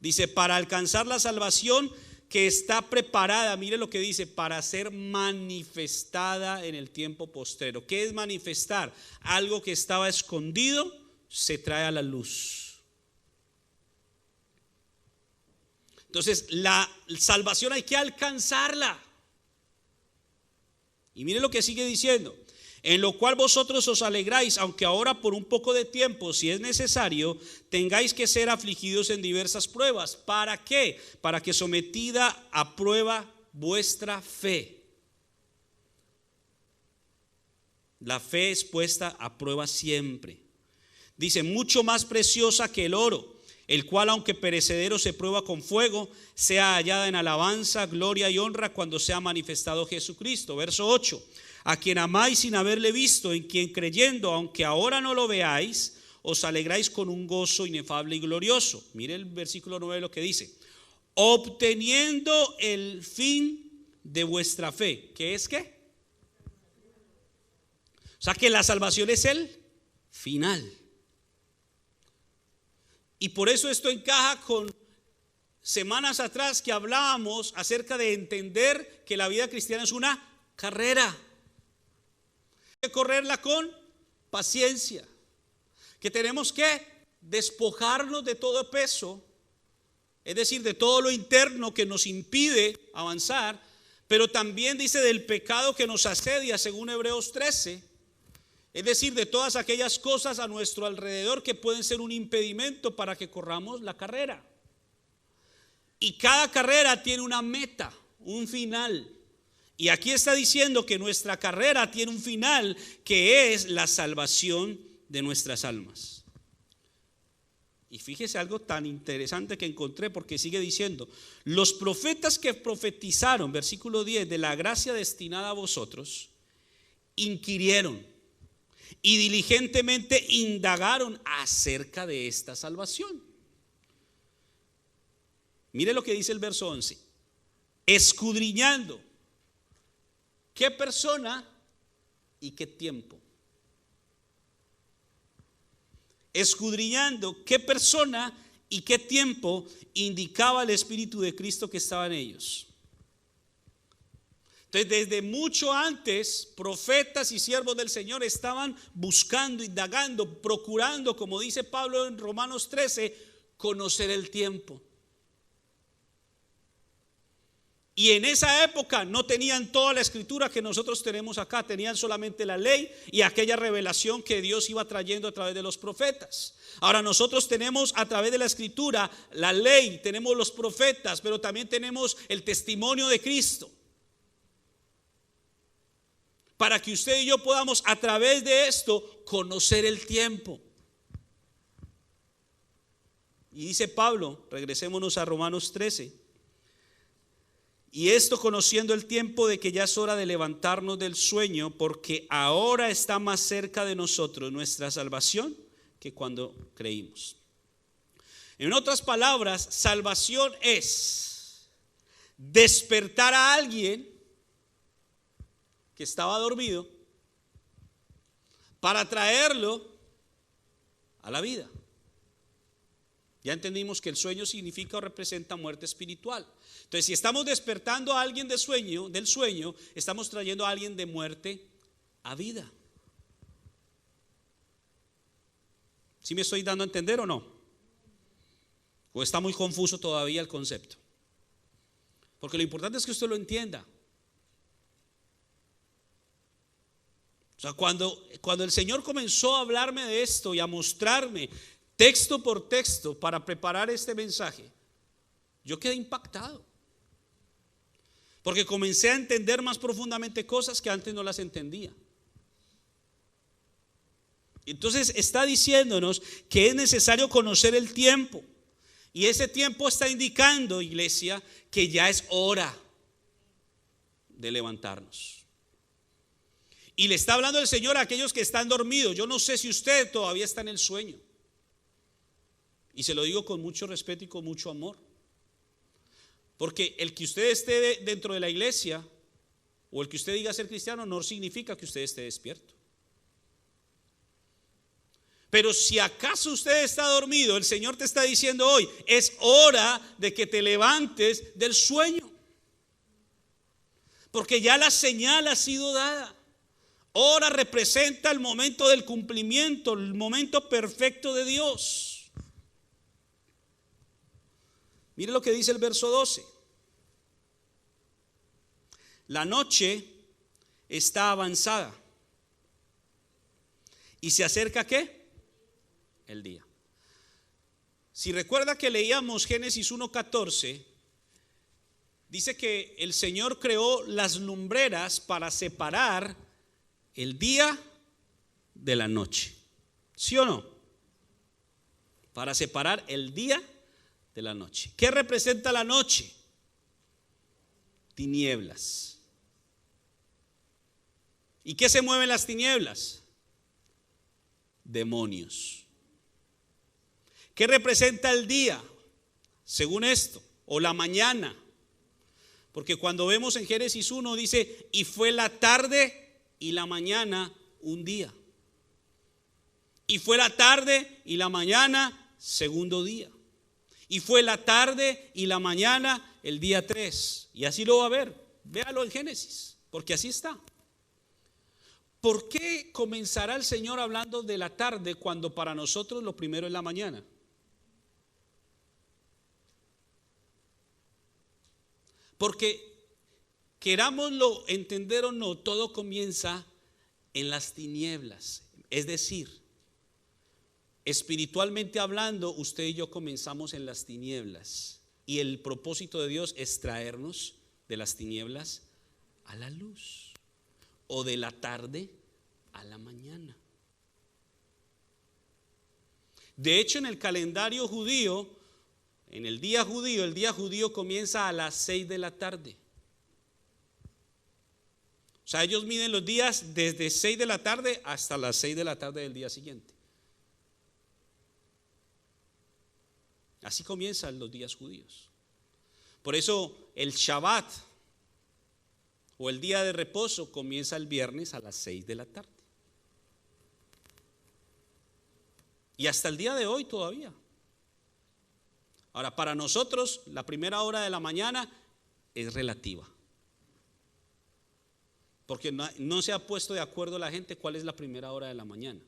S3: Dice: para alcanzar la salvación que está preparada, mire lo que dice, para ser manifestada en el tiempo postrero. ¿Qué es manifestar? Algo que estaba escondido se trae a la luz. Entonces la salvación hay que alcanzarla. Y mire lo que sigue diciendo: en lo cual vosotros os alegráis, aunque ahora por un poco de tiempo, si es necesario, tengáis que ser afligidos en diversas pruebas. ¿Para qué? Para que sometida a prueba vuestra fe. La fe es puesta a prueba siempre. Dice: mucho más preciosa que el oro, el cual aunque perecedero se prueba con fuego, sea hallada en alabanza, gloria y honra cuando sea manifestado Jesucristo. Verso 8: a quien amáis sin haberle visto, en quien creyendo, aunque ahora no lo veáis, os alegráis con un gozo inefable y glorioso. Mire el versículo 9 lo que dice: obteniendo el fin de vuestra fe. ¿Qué es qué? O sea que la salvación es el final. Y por eso esto encaja con semanas atrás que hablábamos acerca de entender que la vida cristiana es una carrera. Hay que correrla con paciencia. Que tenemos que despojarnos de todo peso, es decir, de todo lo interno que nos impide avanzar, pero también dice del pecado que nos asedia, según Hebreos 13. Es decir, de todas aquellas cosas a nuestro alrededor que pueden ser un impedimento para que corramos la carrera. Y cada carrera tiene una meta, un final. Y aquí está diciendo que nuestra carrera tiene un final, que es la salvación de nuestras almas. Y fíjese algo tan interesante que encontré, porque sigue diciendo: los profetas que profetizaron, versículo 10, de la gracia destinada a vosotros, inquirieron y diligentemente indagaron acerca de esta salvación. Mire lo que dice el verso 11: escudriñando qué persona y qué tiempo. Escudriñando qué persona y qué tiempo indicaba el Espíritu de Cristo que estaba en ellos. Entonces, desde mucho antes, profetas y siervos del Señor estaban buscando, indagando, procurando, como dice Pablo en Romanos 13, conocer el tiempo. Y en esa época no tenían toda la escritura que nosotros tenemos acá, tenían solamente la ley y aquella revelación que Dios iba trayendo a través de los profetas. Ahora nosotros tenemos a través de la escritura la ley, tenemos los profetas, pero también tenemos el testimonio de Cristo. para que usted y yo podamos a través de esto conocer el tiempo. Y dice Pablo, regresémonos a Romanos 13. Y esto conociendo el tiempo de que ya es hora de levantarnos del sueño, porque ahora está más cerca de nosotros nuestra salvación que cuando creímos. En otras palabras, salvación es despertar a alguien que estaba dormido para traerlo a la vida. Ya entendimos que el sueño significa o representa muerte espiritual. Entonces, si estamos despertando a alguien del sueño, estamos trayendo a alguien de muerte a vida. ¿Sí me estoy dando a entender o no? ¿O está muy confuso todavía el concepto? Porque lo importante es que usted lo entienda. O sea, cuando el Señor comenzó a hablarme de esto y a mostrarme texto por texto para preparar este mensaje, yo quedé impactado. Porque comencé a entender más profundamente cosas que antes no las entendía. Entonces está diciéndonos que es necesario conocer el tiempo. Y ese tiempo está indicando, iglesia, que ya es hora de levantarnos. Y le está hablando el Señor a aquellos que están dormidos. Yo no sé si usted todavía está en el sueño. Y se lo digo con mucho respeto y con mucho amor. Porque el que usted esté dentro de la iglesia o el que usted diga ser cristiano no significa que usted esté despierto. Pero si acaso usted está dormido, el Señor te está diciendo hoy, es hora de que te levantes del sueño. Porque ya la señal ha sido dada. Hora representa el momento del cumplimiento, el momento perfecto de Dios. Mire lo que dice el verso 12. La noche está avanzada y se acerca ¿qué? El día. Si recuerda que leíamos Génesis 1:14, dice que el Señor creó las lumbreras para separar el día de la noche. ¿Sí o no? Para separar el día de la noche. ¿Qué representa la noche? Tinieblas. ¿Y qué se mueve en las tinieblas? Demonios. ¿Qué representa el día? Según esto, o la mañana. Porque cuando vemos en Génesis 1 dice, y fue la tarde y la mañana un día. Y fue la tarde y la mañana segundo día. Y fue la tarde y la mañana el día 3. Y así lo va a ver. Véalo en Génesis, porque así está. ¿Por qué comenzará el Señor hablando de la tarde cuando para nosotros lo primero es la mañana? Porque querámoslo entender o no, todo comienza en las tinieblas. Es decir, espiritualmente hablando, usted y yo comenzamos en las tinieblas. Y el propósito de Dios es traernos de las tinieblas a la luz. O de la tarde a la mañana. De hecho, en el calendario judío, en el día judío comienza a las 6 de la tarde. O sea, ellos miden los días desde 6 de la tarde hasta las 6 de la tarde del día siguiente. Así comienzan los días judíos. Por eso el Shabbat o el día de reposo comienza el viernes a las 6 de la tarde. Y hasta el día de hoy todavía. Ahora, para nosotros la primera hora de la mañana es relativa. Porque no se ha puesto de acuerdo la gente cuál es la primera hora de la mañana.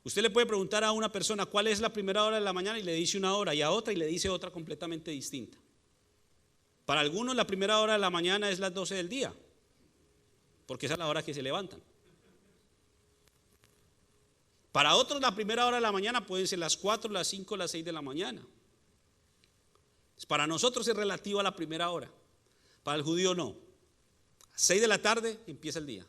S3: Usted le puede preguntar a una persona cuál es la primera hora de la mañana y le dice una hora, y a otra y le dice otra completamente distinta. Para algunos la primera hora de la mañana es las 12 del día, porque esa es la hora que se levantan. Para otros la primera hora de la mañana pueden ser las 4, las 5, las 6 de la mañana. Para nosotros es relativo a la primera hora, para el judío no. 6 de la tarde empieza el día.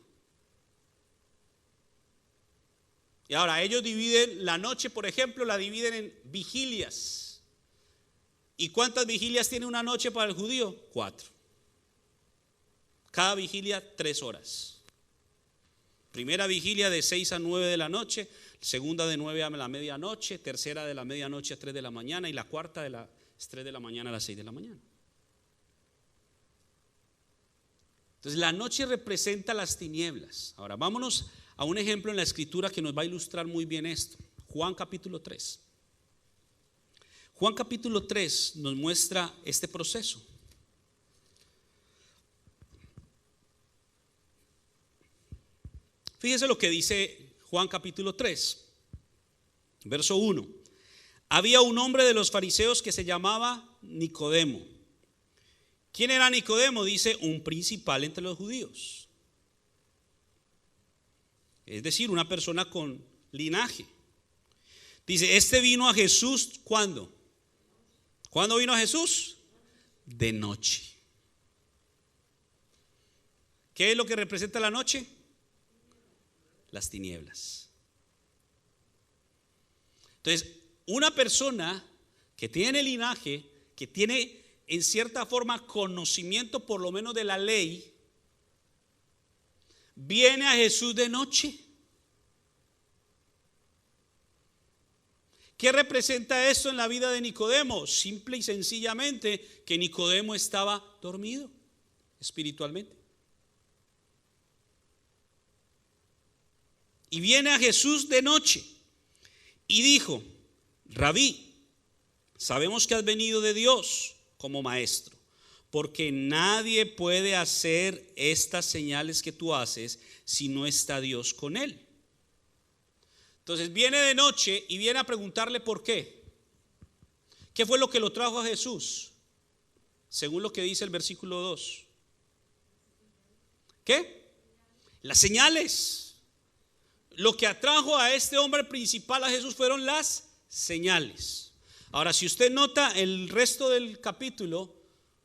S3: Y ahora ellos dividen la noche, por ejemplo, la dividen en vigilias. ¿Y cuántas vigilias tiene una noche para el judío? 4. Cada vigilia 3 horas. Primera vigilia de 6 a 9 de la noche, segunda de 9 a la medianoche, tercera de la medianoche a 3 de la mañana y la cuarta de las 3 de la mañana a las 6 de la mañana. Entonces la noche representa las tinieblas. Ahora vámonos a un ejemplo en la escritura que nos va a ilustrar muy bien esto. Juan capítulo 3. Juan capítulo 3 nos muestra este proceso. Fíjese lo que dice Juan capítulo 3, verso 1. Había un hombre de los fariseos que se llamaba Nicodemo. ¿Quién era Nicodemo? Dice, un principal entre los judíos. Es decir, una persona con linaje. Dice, este vino a Jesús, ¿cuándo? ¿Cuándo vino a Jesús? De noche. ¿Qué es lo que representa la noche? Las tinieblas. Entonces, una persona que tiene linaje, que tiene en cierta forma conocimiento por lo menos de la ley, viene a Jesús de noche. ¿Qué representa esto en la vida de Nicodemo? Simple y sencillamente que Nicodemo estaba dormido espiritualmente. Y viene a Jesús de noche y dijo, Rabí, sabemos que has venido de Dios como maestro, porque nadie puede hacer estas señales que tú haces si no está Dios con él. Entonces viene de noche y viene a preguntarle por qué. ¿Qué fue lo que lo trajo a Jesús? Según lo que dice el versículo 2. ¿Qué? Las señales. Lo que atrajo a este hombre principal a Jesús fueron las señales. Ahora, si usted nota el resto del capítulo,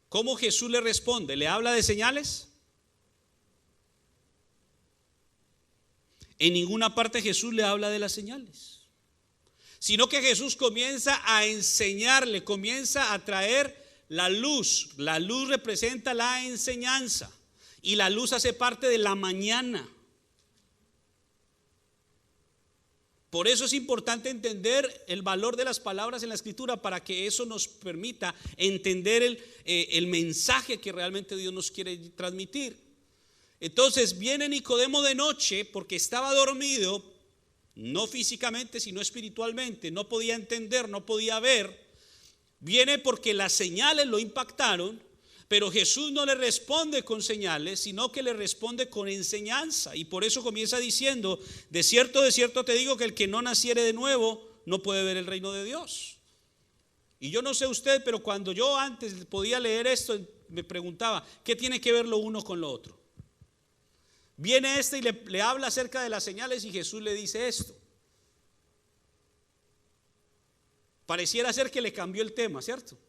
S3: ¿cómo Jesús le responde? ¿Le habla de señales? En ninguna parte Jesús le habla de las señales, sino que Jesús comienza a enseñarle, comienza a traer la luz. La luz representa la enseñanza y la luz hace parte de la mañana. Por eso es importante entender el valor de las palabras en la escritura, para que eso nos permita entender el mensaje que realmente Dios nos quiere transmitir. Entonces viene Nicodemo de noche porque estaba dormido, no físicamente sino espiritualmente, no podía entender, no podía ver. Viene porque las señales lo impactaron, pero Jesús no le responde con señales, sino que le responde con enseñanza. Y por eso comienza diciendo, de cierto te digo que el que no naciere de nuevo no puede ver el reino de Dios. Y yo no sé usted, pero cuando yo antes podía leer esto, me preguntaba, ¿qué tiene que ver lo uno con lo otro? Viene y le habla acerca de las señales y Jesús le dice esto. Pareciera ser que le cambió el tema, ¿cierto?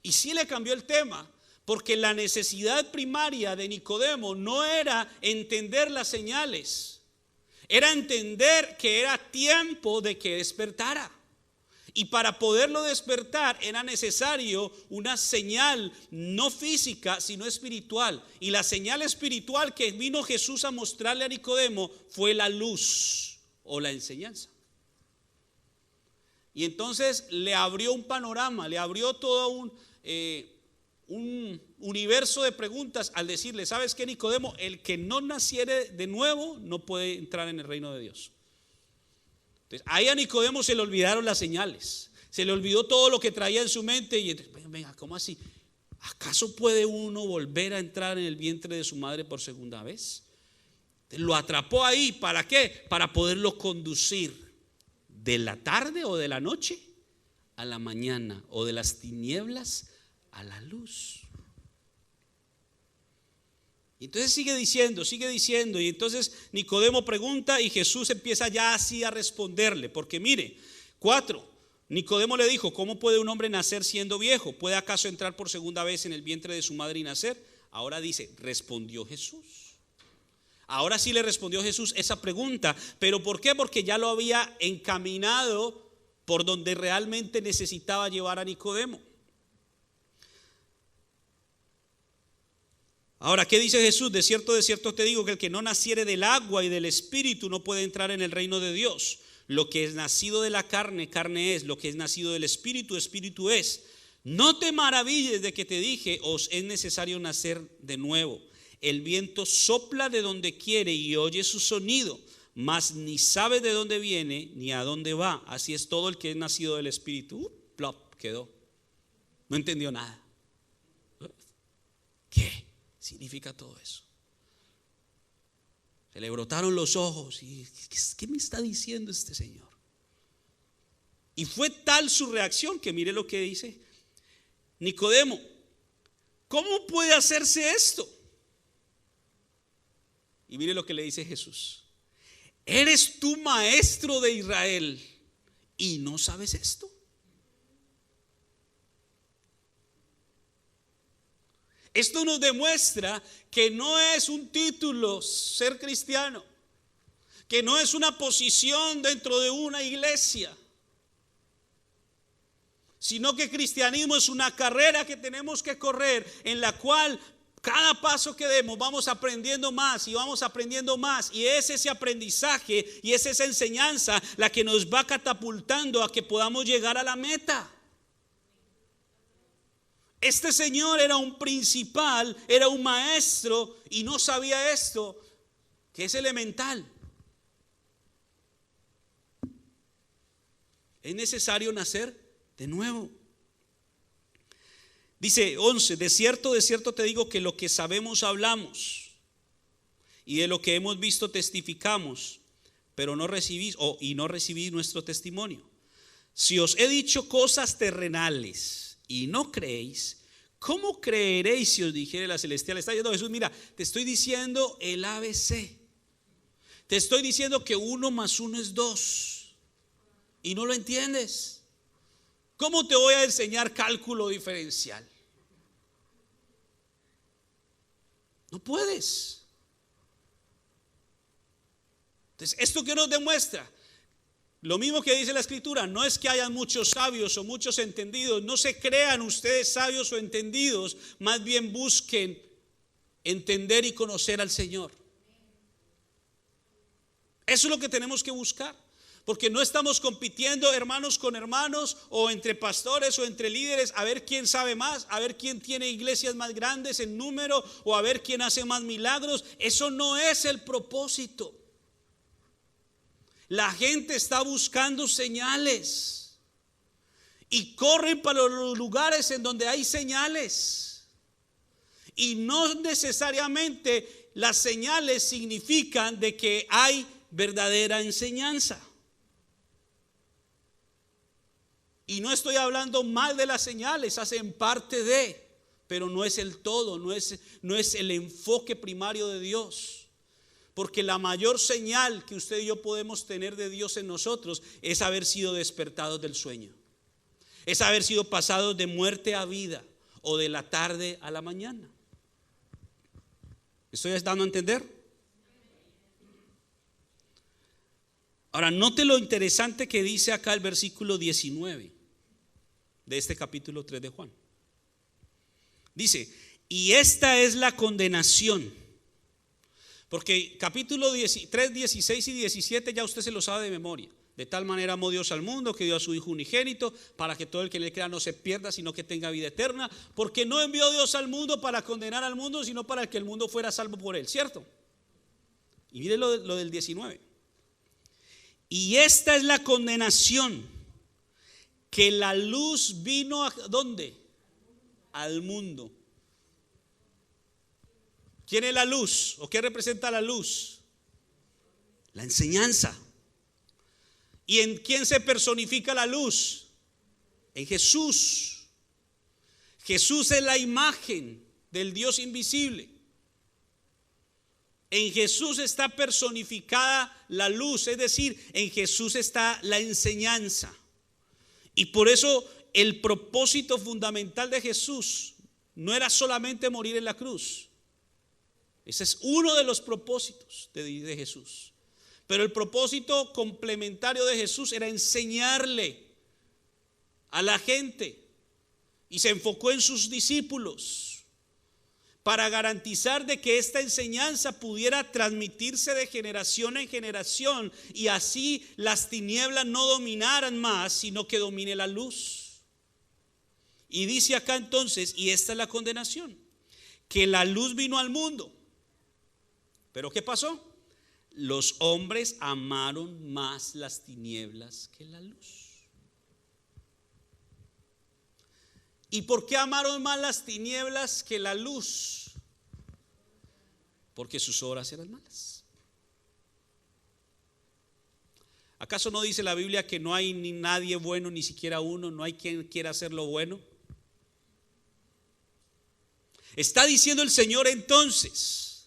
S3: Y sí le cambió el tema, porque la necesidad primaria de Nicodemo no era entender las señales, era entender que era tiempo de que despertara. Y para poderlo despertar era necesario una señal no física sino espiritual. Y la señal espiritual que vino Jesús a mostrarle a Nicodemo fue la luz o la enseñanza. Y entonces le abrió un panorama, le abrió todo un universo de preguntas al decirle, ¿sabes qué, Nicodemo? El que no naciere de nuevo no puede entrar en el reino de Dios. Entonces, ahí a Nicodemo se le olvidaron las señales, se le olvidó todo lo que traía en su mente y entonces, venga, ¿cómo así? ¿Acaso puede uno volver a entrar en el vientre de su madre por segunda vez? Lo atrapó ahí, ¿para qué? Para poderlo conducir de la tarde o de la noche a la mañana, o de las tinieblas a la luz. Y entonces sigue diciendo, y entonces Nicodemo pregunta y Jesús empieza ya así a responderle, porque mire, 4, Nicodemo le dijo: ¿cómo puede un hombre nacer siendo viejo? ¿Puede acaso entrar por segunda vez en el vientre de su madre y nacer? Ahora dice, respondió Jesús. Ahora sí le respondió Jesús esa pregunta. ¿Pero por qué? Porque ya lo había encaminado por donde realmente necesitaba llevar a Nicodemo. Ahora, ¿qué dice Jesús? De cierto te digo que el que no naciere del agua y del espíritu no puede entrar en el reino de Dios. Lo que es nacido de la carne, carne es. Lo que es nacido del espíritu, espíritu es. No te maravilles de que te dije, os es necesario nacer de nuevo. El viento sopla de donde quiere y oye su sonido, mas ni sabe de dónde viene ni a dónde va. Así es todo el que es nacido del espíritu. Plop, quedó. No entendió nada. ¿Qué significa todo eso? Se le brotaron los ojos y ¿qué me está diciendo este señor? Y fue tal su reacción que mire lo que dice Nicodemo: ¿cómo puede hacerse esto? Y mire lo que le dice Jesús: ¿eres tú maestro de Israel y no sabes esto? Esto nos demuestra que no es un título ser cristiano, que no es una posición dentro de una iglesia, sino que cristianismo es una carrera que tenemos que correr, en la cual cada paso que demos vamos aprendiendo más y vamos aprendiendo más, y es ese aprendizaje y es esa enseñanza la que nos va catapultando a que podamos llegar a la meta. Este señor era un principal, era un maestro y no sabía esto, que es elemental. Es necesario nacer de nuevo. Dice 11: de cierto te digo que lo que sabemos hablamos y de lo que hemos visto testificamos, pero no recibís nuestro testimonio. Si os he dicho cosas terrenales y no creéis, ¿cómo creeréis si os dijere la celestial? Está diciendo Jesús: mira, te estoy diciendo el ABC. Te estoy diciendo que 1 más 1 es 2 y no lo entiendes. ¿Cómo te voy a enseñar cálculo diferencial? No puedes. Entonces, ¿esto qué nos demuestra? Lo mismo que dice la Escritura: no es que hayan muchos sabios o muchos entendidos. No se crean ustedes sabios o entendidos, más bien busquen entender y conocer al Señor. Eso es lo que tenemos que buscar, porque no estamos compitiendo hermanos con hermanos, o entre pastores o entre líderes, a ver quién sabe más, a ver quién tiene iglesias más grandes en número, o a ver quién hace más milagros. Eso no es el propósito. La gente está buscando señales y corren para los lugares en donde hay señales, y no necesariamente las señales significan de que hay verdadera enseñanza. Y no estoy hablando mal de las señales, hacen parte de, pero no es el todo, no es el enfoque primario de Dios. Porque la mayor señal que usted y yo podemos tener de Dios en nosotros es haber sido despertados del sueño, es haber sido pasados de muerte a vida o de la tarde a la mañana. ¿Estoy dando a entender? Ahora, note lo interesante que dice acá el versículo 19 de este capítulo 3 de Juan. Dice: y esta es la condenación. Porque capítulo 3, 16 y 17 ya usted se lo sabe de memoria. De tal manera amó Dios al mundo que dio a su Hijo unigénito, para que todo el que le crea no se pierda, sino que tenga vida eterna. Porque no envió Dios al mundo para condenar al mundo, sino para que el mundo fuera salvo por él, ¿cierto? Y mire lo del 19. Y esta es la condenación, que la luz vino ¿a dónde? Al mundo. ¿Quién es la luz? ¿O qué representa la luz? La enseñanza. ¿Y en quién se personifica la luz? En Jesús. Jesús es la imagen del Dios invisible. En Jesús está personificada la luz, es decir, en Jesús está la enseñanza. Y por eso el propósito fundamental de Jesús no era solamente morir en la cruz. Ese es uno de los propósitos de Jesús. Pero el propósito complementario de Jesús era enseñarle a la gente, y se enfocó en sus discípulos para garantizar de que esta enseñanza pudiera transmitirse de generación en generación, y así las tinieblas no dominaran más, sino que domine la luz. Y dice acá entonces, y esta es la condenación, que la luz vino al mundo. ¿Pero qué pasó? Los hombres amaron más las tinieblas que la luz. ¿Y por qué amaron más las tinieblas que la luz? Porque sus obras eran malas. ¿Acaso no dice la Biblia que no hay ni nadie bueno, ni siquiera uno? No hay quien quiera hacer lo bueno. Está diciendo el Señor entonces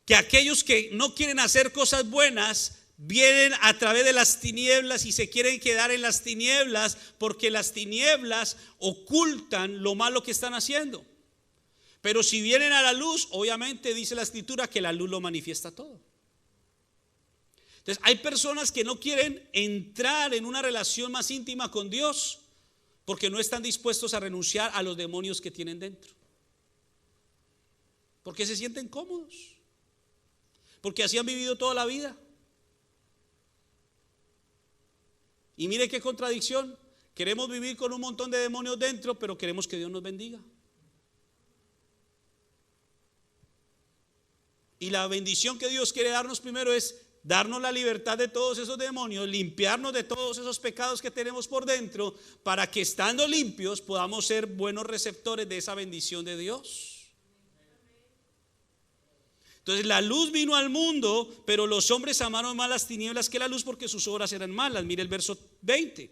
S3: que aquellos que no quieren hacer cosas buenas vienen a través de las tinieblas y se quieren quedar en las tinieblas, porque las tinieblas ocultan lo malo que están haciendo. Pero si vienen a la luz, obviamente dice la Escritura que la luz lo manifiesta todo. Entonces hay personas que no quieren entrar en una relación más íntima con Dios porque no están dispuestos a renunciar a los demonios que tienen dentro, porque se sienten cómodos, porque así han vivido toda la vida. Y mire qué contradicción. Queremos vivir con un montón de demonios dentro, pero queremos que Dios nos bendiga. Y la bendición que Dios quiere darnos primero es darnos la libertad de todos esos demonios, limpiarnos de todos esos pecados que tenemos por dentro, para que estando limpios podamos ser buenos receptores de esa bendición de Dios. Entonces la luz vino al mundo, pero los hombres amaron más las tinieblas que la luz porque sus obras eran malas. Mire el verso 20.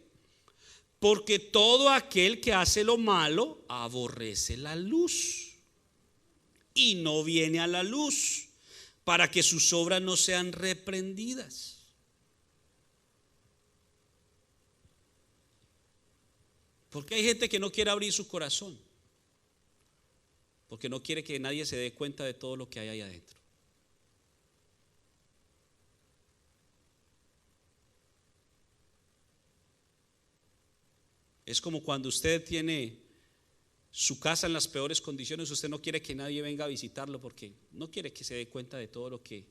S3: Porque todo aquel que hace lo malo aborrece la luz y no viene a la luz para que sus obras no sean reprendidas. Porque hay gente que no quiere abrir su corazón, porque no quiere que nadie se dé cuenta de todo lo que hay ahí adentro. Es como cuando usted tiene su casa en las peores condiciones, usted no quiere que nadie venga a visitarlo porque no quiere que se dé cuenta de todo lo que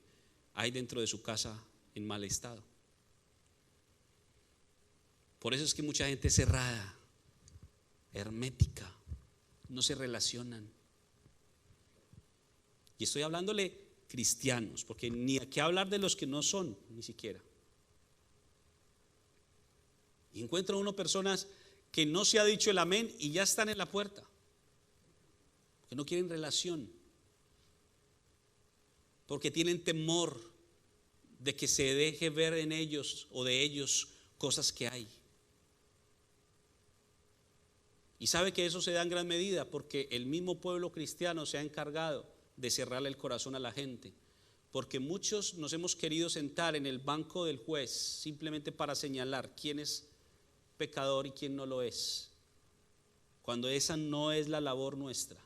S3: hay dentro de su casa en mal estado. Por eso es que mucha gente es cerrada, hermética, no se relacionan. Y estoy hablándole cristianos, porque ni hay que hablar de los que no son, ni siquiera. Y encuentra uno personas que no se ha dicho el amén y ya están en la puerta, que no quieren relación, porque tienen temor de que se deje ver en ellos o de ellos cosas que hay. Y sabe que eso se da en gran medida porque el mismo pueblo cristiano se ha encargado de cerrarle el corazón a la gente, porque muchos nos hemos querido sentar en el banco del juez simplemente para señalar quién es pecador y quién no lo es, cuando esa no es la labor nuestra.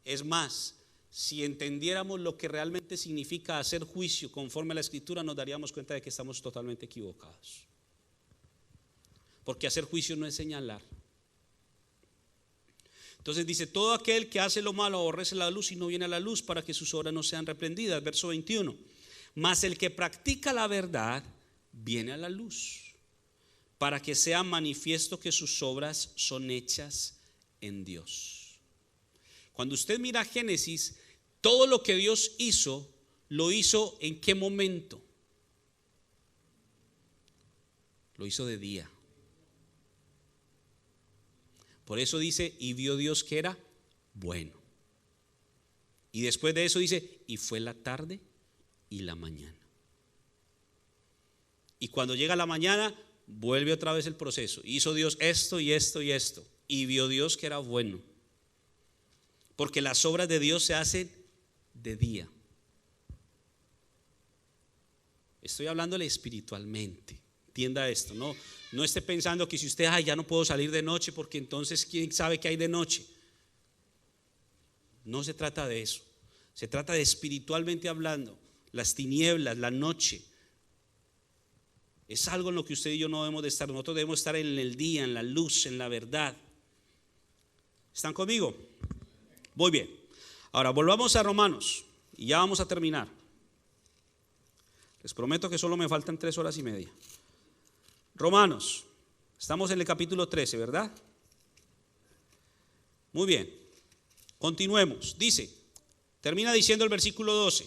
S3: Es más, si entendiéramos lo que realmente significa hacer juicio conforme a la Escritura, nos daríamos cuenta de que estamos totalmente equivocados, porque hacer juicio no es señalar. Entonces dice, todo aquel que hace lo malo aborrece la luz y no viene a la luz para que sus obras no sean reprendidas. Verso 21, mas el que practica la verdad viene a la luz para que sea manifiesto que sus obras son hechas en Dios. Cuando usted mira Génesis, todo lo que Dios hizo, lo hizo ¿en qué momento? Lo hizo de día. Por eso dice, y vio Dios que era bueno. Y después de eso dice, y fue la tarde y la mañana. Y cuando llega la mañana, vuelve otra vez el proceso. Hizo Dios esto y esto y esto. Y vio Dios que era bueno. Porque las obras de Dios se hacen de día. Estoy hablándole espiritualmente. Entienda esto, no esté pensando que si usted, ya no puedo salir de noche porque entonces quién sabe qué hay de noche. No se trata de eso. Se trata de espiritualmente hablando, las tinieblas, la noche. Es algo en lo que usted y yo no debemos de estar. Nosotros debemos estar en el día, en la luz, en la verdad. ¿Están conmigo? Muy bien. Ahora volvamos a Romanos y ya vamos a terminar. Les prometo que solo me faltan 3 horas y media. Romanos, estamos en el capítulo 13, ¿verdad? Muy bien, continuemos. Dice, termina diciendo el versículo 12.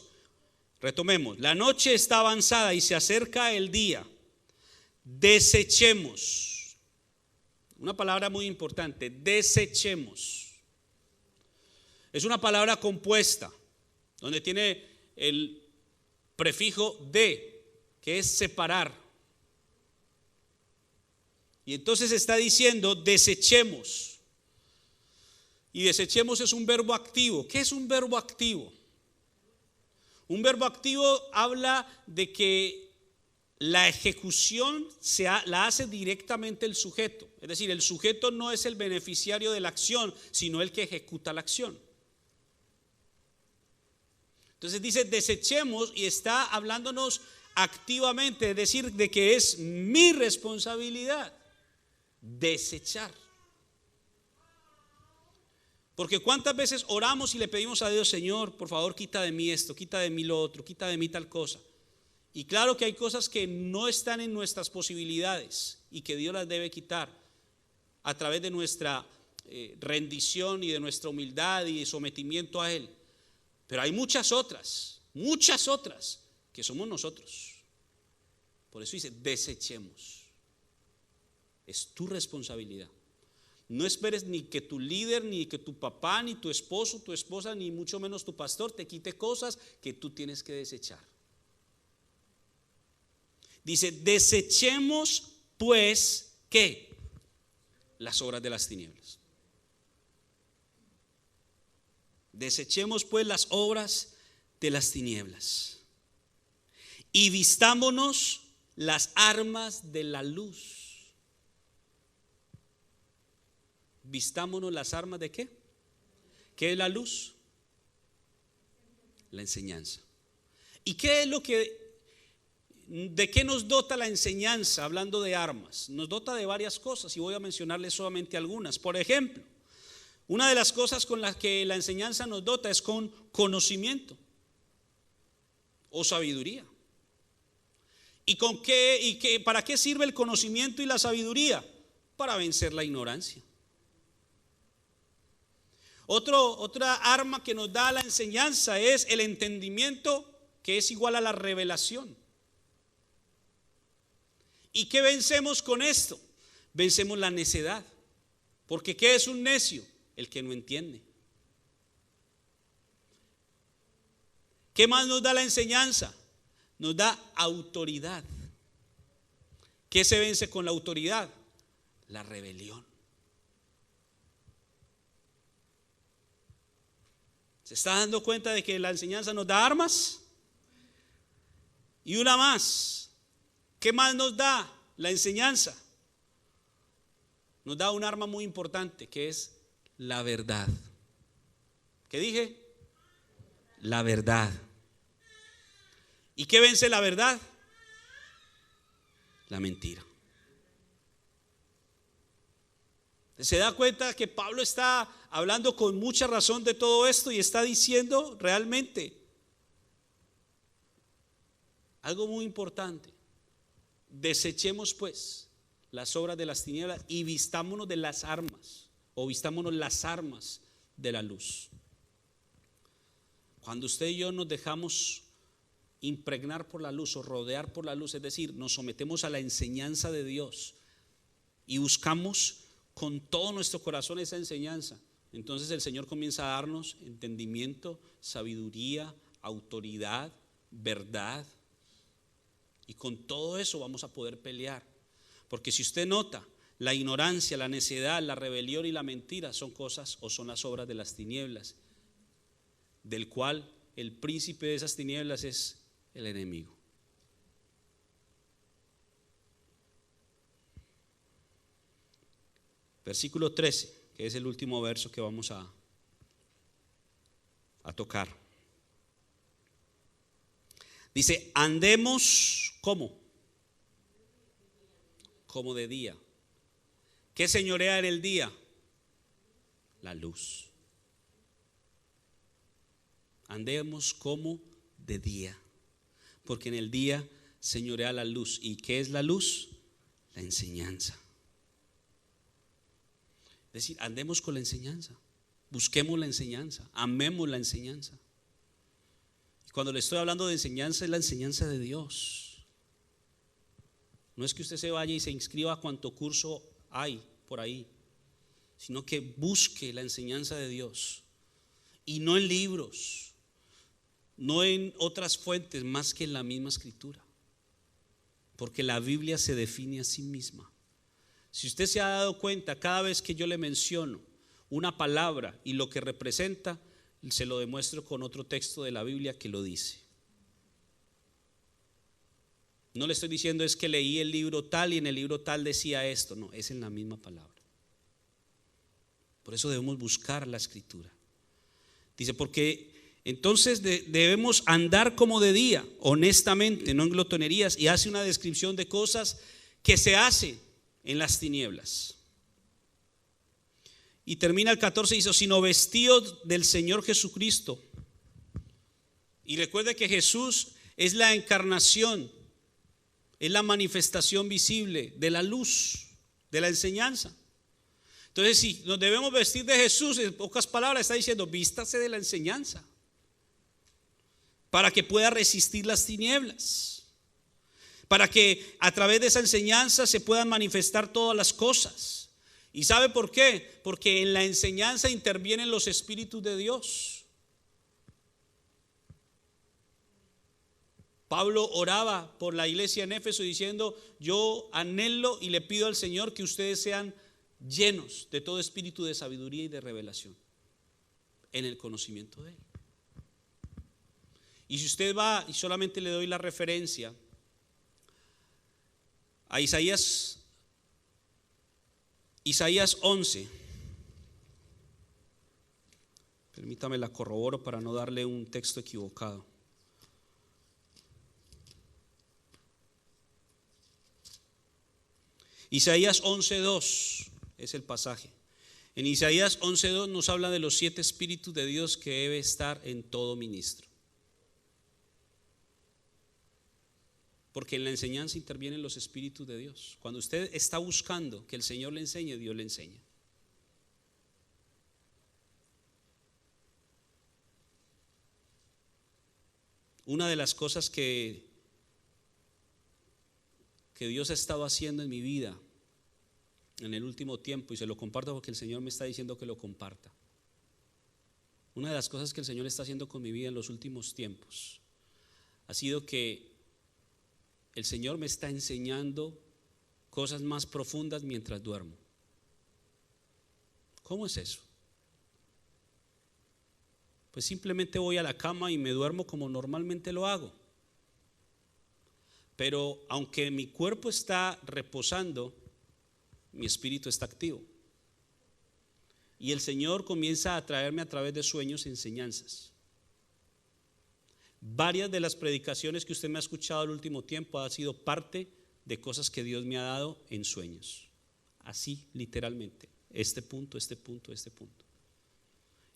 S3: Retomemos, la noche está avanzada y se acerca el día. Desechemos. Una palabra muy importante, desechemos. Es una palabra compuesta, donde tiene el prefijo de, que es separar. Y entonces está diciendo desechemos. Y desechemos es un verbo activo. ¿Qué es un verbo activo? Un verbo activo habla de que la ejecución la hace directamente el sujeto. Es decir, el sujeto no es el beneficiario de la acción, sino el que ejecuta la acción. Entonces dice desechemos y está hablándonos activamente, es decir, de que es mi responsabilidad desechar. Porque cuántas veces oramos y le pedimos a Dios, Señor, por favor quita de mí esto, quita de mí lo otro, quita de mí tal cosa. Y claro que hay cosas que no están en nuestras posibilidades y que Dios las debe quitar a través de nuestra rendición y de nuestra humildad y sometimiento a Él. Pero hay muchas otras que somos nosotros. Por eso dice, desechemos. Es tu responsabilidad. No esperes ni que tu líder, ni que tu papá, ni tu esposo, tu esposa, ni mucho menos tu pastor te quite cosas que tú tienes que desechar. Dice, desechemos pues, ¿qué? Las obras de las tinieblas. Desechemos pues las obras de las tinieblas y vistámonos las armas de la luz. Vistámonos las armas de ¿qué? ¿Qué es la luz? La enseñanza. ¿Y qué es de qué nos dota la enseñanza? Hablando de armas, nos dota de varias cosas y voy a mencionarles solamente algunas. Por ejemplo, una de las cosas con las que la enseñanza nos dota es con conocimiento o sabiduría. ¿Y con qué? ¿Para qué sirve el conocimiento y la sabiduría? Para vencer la ignorancia. Otra arma que nos da la enseñanza es el entendimiento, que es igual a la revelación. ¿Y qué vencemos con esto? Vencemos la necedad. Porque ¿qué es un necio? El que no entiende. ¿Qué más nos da la enseñanza? Nos da autoridad. ¿Qué se vence con la autoridad? La rebelión. ¿Se está dando cuenta de que la enseñanza nos da armas? Y una más. ¿Qué más nos da la enseñanza? Nos da un arma muy importante que es la verdad. ¿Qué dije? La verdad. ¿Y qué vence la verdad? La mentira. ¿Se da cuenta que Pablo está hablando con mucha razón de todo esto y está diciendo realmente algo muy importante? Desechemos pues las obras de las tinieblas y vistámonos de las armas, o vistámonos las armas de la luz. Cuando usted y yo nos dejamos impregnar por la luz o rodear por la luz, es decir, nos sometemos a la enseñanza de Dios y buscamos con todo nuestro corazón esa enseñanza, entonces el Señor comienza a darnos entendimiento, sabiduría, autoridad, verdad. Y con todo eso vamos a poder pelear. Porque si usted nota, la ignorancia, la necedad, la rebelión y la mentira son cosas o son las obras de las tinieblas, del cual el príncipe de esas tinieblas es el enemigo. versículo 13, que es el último verso que vamos a tocar. Dice, andemos ¿cómo? Como de día. ¿Qué señorea en el día? La luz. Andemos como de día, porque en el día señorea la luz. ¿Y qué es la luz? La enseñanza. Es decir, andemos con la enseñanza, busquemos la enseñanza, amemos la enseñanza. Y cuando le estoy hablando de enseñanza, es la enseñanza de Dios. No es que usted se vaya y se inscriba a cuanto curso hay por ahí, sino que busque la enseñanza de Dios. Y no en libros, no en otras fuentes más que en la misma escritura, porque la Biblia se define a sí misma. Si usted se ha dado cuenta, cada vez que yo le menciono una palabra y lo que representa, se lo demuestro con otro texto de la Biblia que lo dice. No le estoy diciendo es que leí el libro tal y en el libro tal decía esto, no, es en la misma palabra. Por eso debemos buscar la escritura. Dice, porque entonces debemos andar como de día, honestamente, no en glotonerías, y hace una descripción de cosas que se hacen en las tinieblas. Y termina el 14 y dice, sino vestidos del Señor Jesucristo. Y recuerde que Jesús es la encarnación, es la manifestación visible de la luz, de la enseñanza. Entonces, si nos debemos vestir de Jesús, en pocas palabras está diciendo, vístase de la enseñanza, para que pueda resistir las tinieblas, para que a través de esa enseñanza se puedan manifestar todas las cosas. ¿Y sabe por qué? Porque en la enseñanza intervienen los espíritus de Dios. Pablo oraba por la iglesia en Éfeso diciendo, yo anhelo y le pido al Señor que ustedes sean llenos de todo espíritu de sabiduría y de revelación en el conocimiento de Él. Y si usted va, y solamente le doy la referencia a Isaías 11, permítame la corroboro para no darle un texto equivocado. Isaías 11:2 es el pasaje. En Isaías 11:2 nos habla de los 7 espíritus de Dios que debe estar en todo ministro. Porque en la enseñanza intervienen los espíritus de Dios. Cuando usted está buscando que el Señor le enseñe, Dios le enseña. Una de las cosas que Dios ha estado haciendo en mi vida en el último tiempo, y se lo comparto porque el Señor me está diciendo que lo comparta. Una de las cosas que el Señor está haciendo con mi vida en los últimos tiempos ha sido que el Señor me está enseñando cosas más profundas mientras duermo. ¿Cómo es eso? Pues simplemente voy a la cama y me duermo como normalmente lo hago. Pero aunque mi cuerpo está reposando, mi espíritu está activo. Y el Señor comienza a traerme a través de sueños enseñanzas. Varias de las predicaciones que usted me ha escuchado el último tiempo han sido parte de cosas que Dios me ha dado en sueños. Así literalmente, este punto.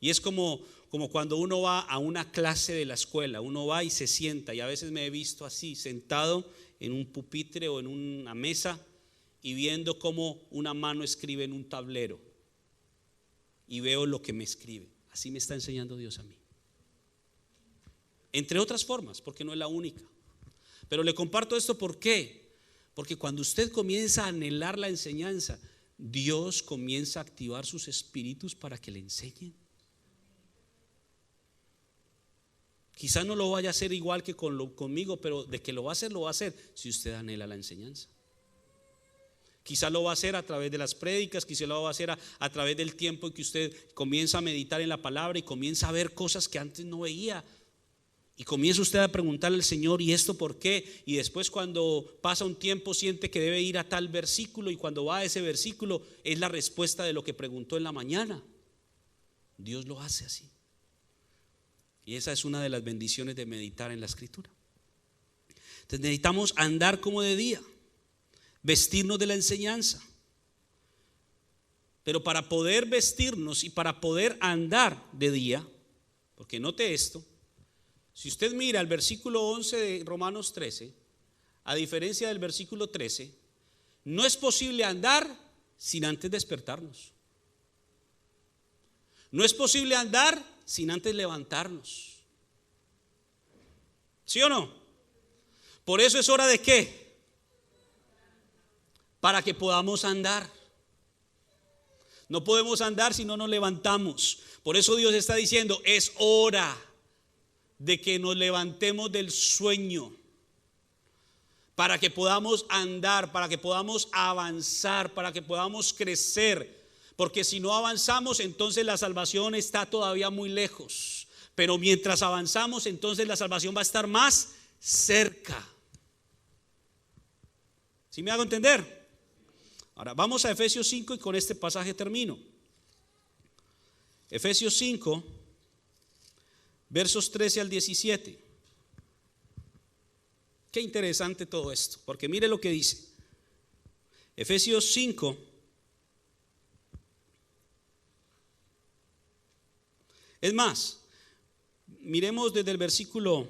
S3: Y es como cuando uno va a una clase de la escuela, uno va y se sienta, y a veces me he visto así, sentado en un pupitre o en una mesa y viendo cómo una mano escribe en un tablero y veo lo que me escribe. Así me está enseñando Dios a mí. Entre otras formas, porque no es la única. Pero le comparto esto, ¿por qué? Porque cuando usted comienza a anhelar la enseñanza, Dios comienza a activar sus espíritus para que le enseñen. Quizá no lo vaya a hacer igual que conmigo, pero de que lo va a hacer si usted anhela la enseñanza. Quizá lo va a hacer a través de las prédicas, quizá lo va a hacer a través del tiempo en que usted comienza a meditar en la palabra y comienza a ver cosas que antes no veía. Y comienza usted a preguntarle al Señor, ¿y esto por qué? Y después cuando pasa un tiempo siente que debe ir a tal versículo, y cuando va a ese versículo es la respuesta de lo que preguntó en la mañana. Dios lo hace así. Y esa es una de las bendiciones de meditar en la Escritura. Entonces necesitamos andar como de día, vestirnos de la enseñanza. Pero para poder vestirnos y para poder andar de día, porque note esto, si usted mira el versículo 11 de Romanos 13, a diferencia del versículo 13, no es posible andar sin antes despertarnos. No es posible andar sin antes levantarnos. ¿Sí o no? Por eso es hora de ¿qué? Para que podamos andar. No podemos andar si no nos levantamos. Por eso Dios está diciendo, es hora de que nos levantemos del sueño, para que podamos andar, para que podamos avanzar, para que podamos crecer. Porque si no avanzamos, entonces la salvación está todavía muy lejos. Pero mientras avanzamos, entonces la salvación va a estar más cerca. ¿Sí me hago entender? Ahora vamos a Efesios 5 y con este pasaje termino. Efesios 5, versos 13 al 17. Qué interesante todo esto, porque mire lo que dice. Efesios 5, es más, miremos desde el versículo,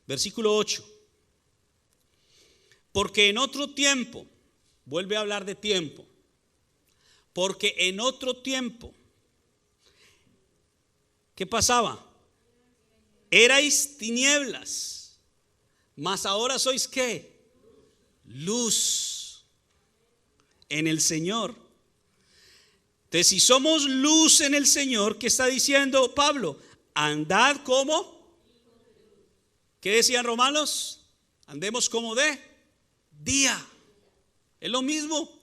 S3: versículo 8. Porque en otro tiempo, vuelve a hablar de tiempo, porque en otro tiempo, ¿qué pasaba? Erais tinieblas, mas ahora sois ¿qué? Luz en el Señor. Entonces, si somos luz en el Señor, ¿qué está diciendo Pablo? Andad como, ¿qué decían Romanos? Andemos como de día. Es lo mismo.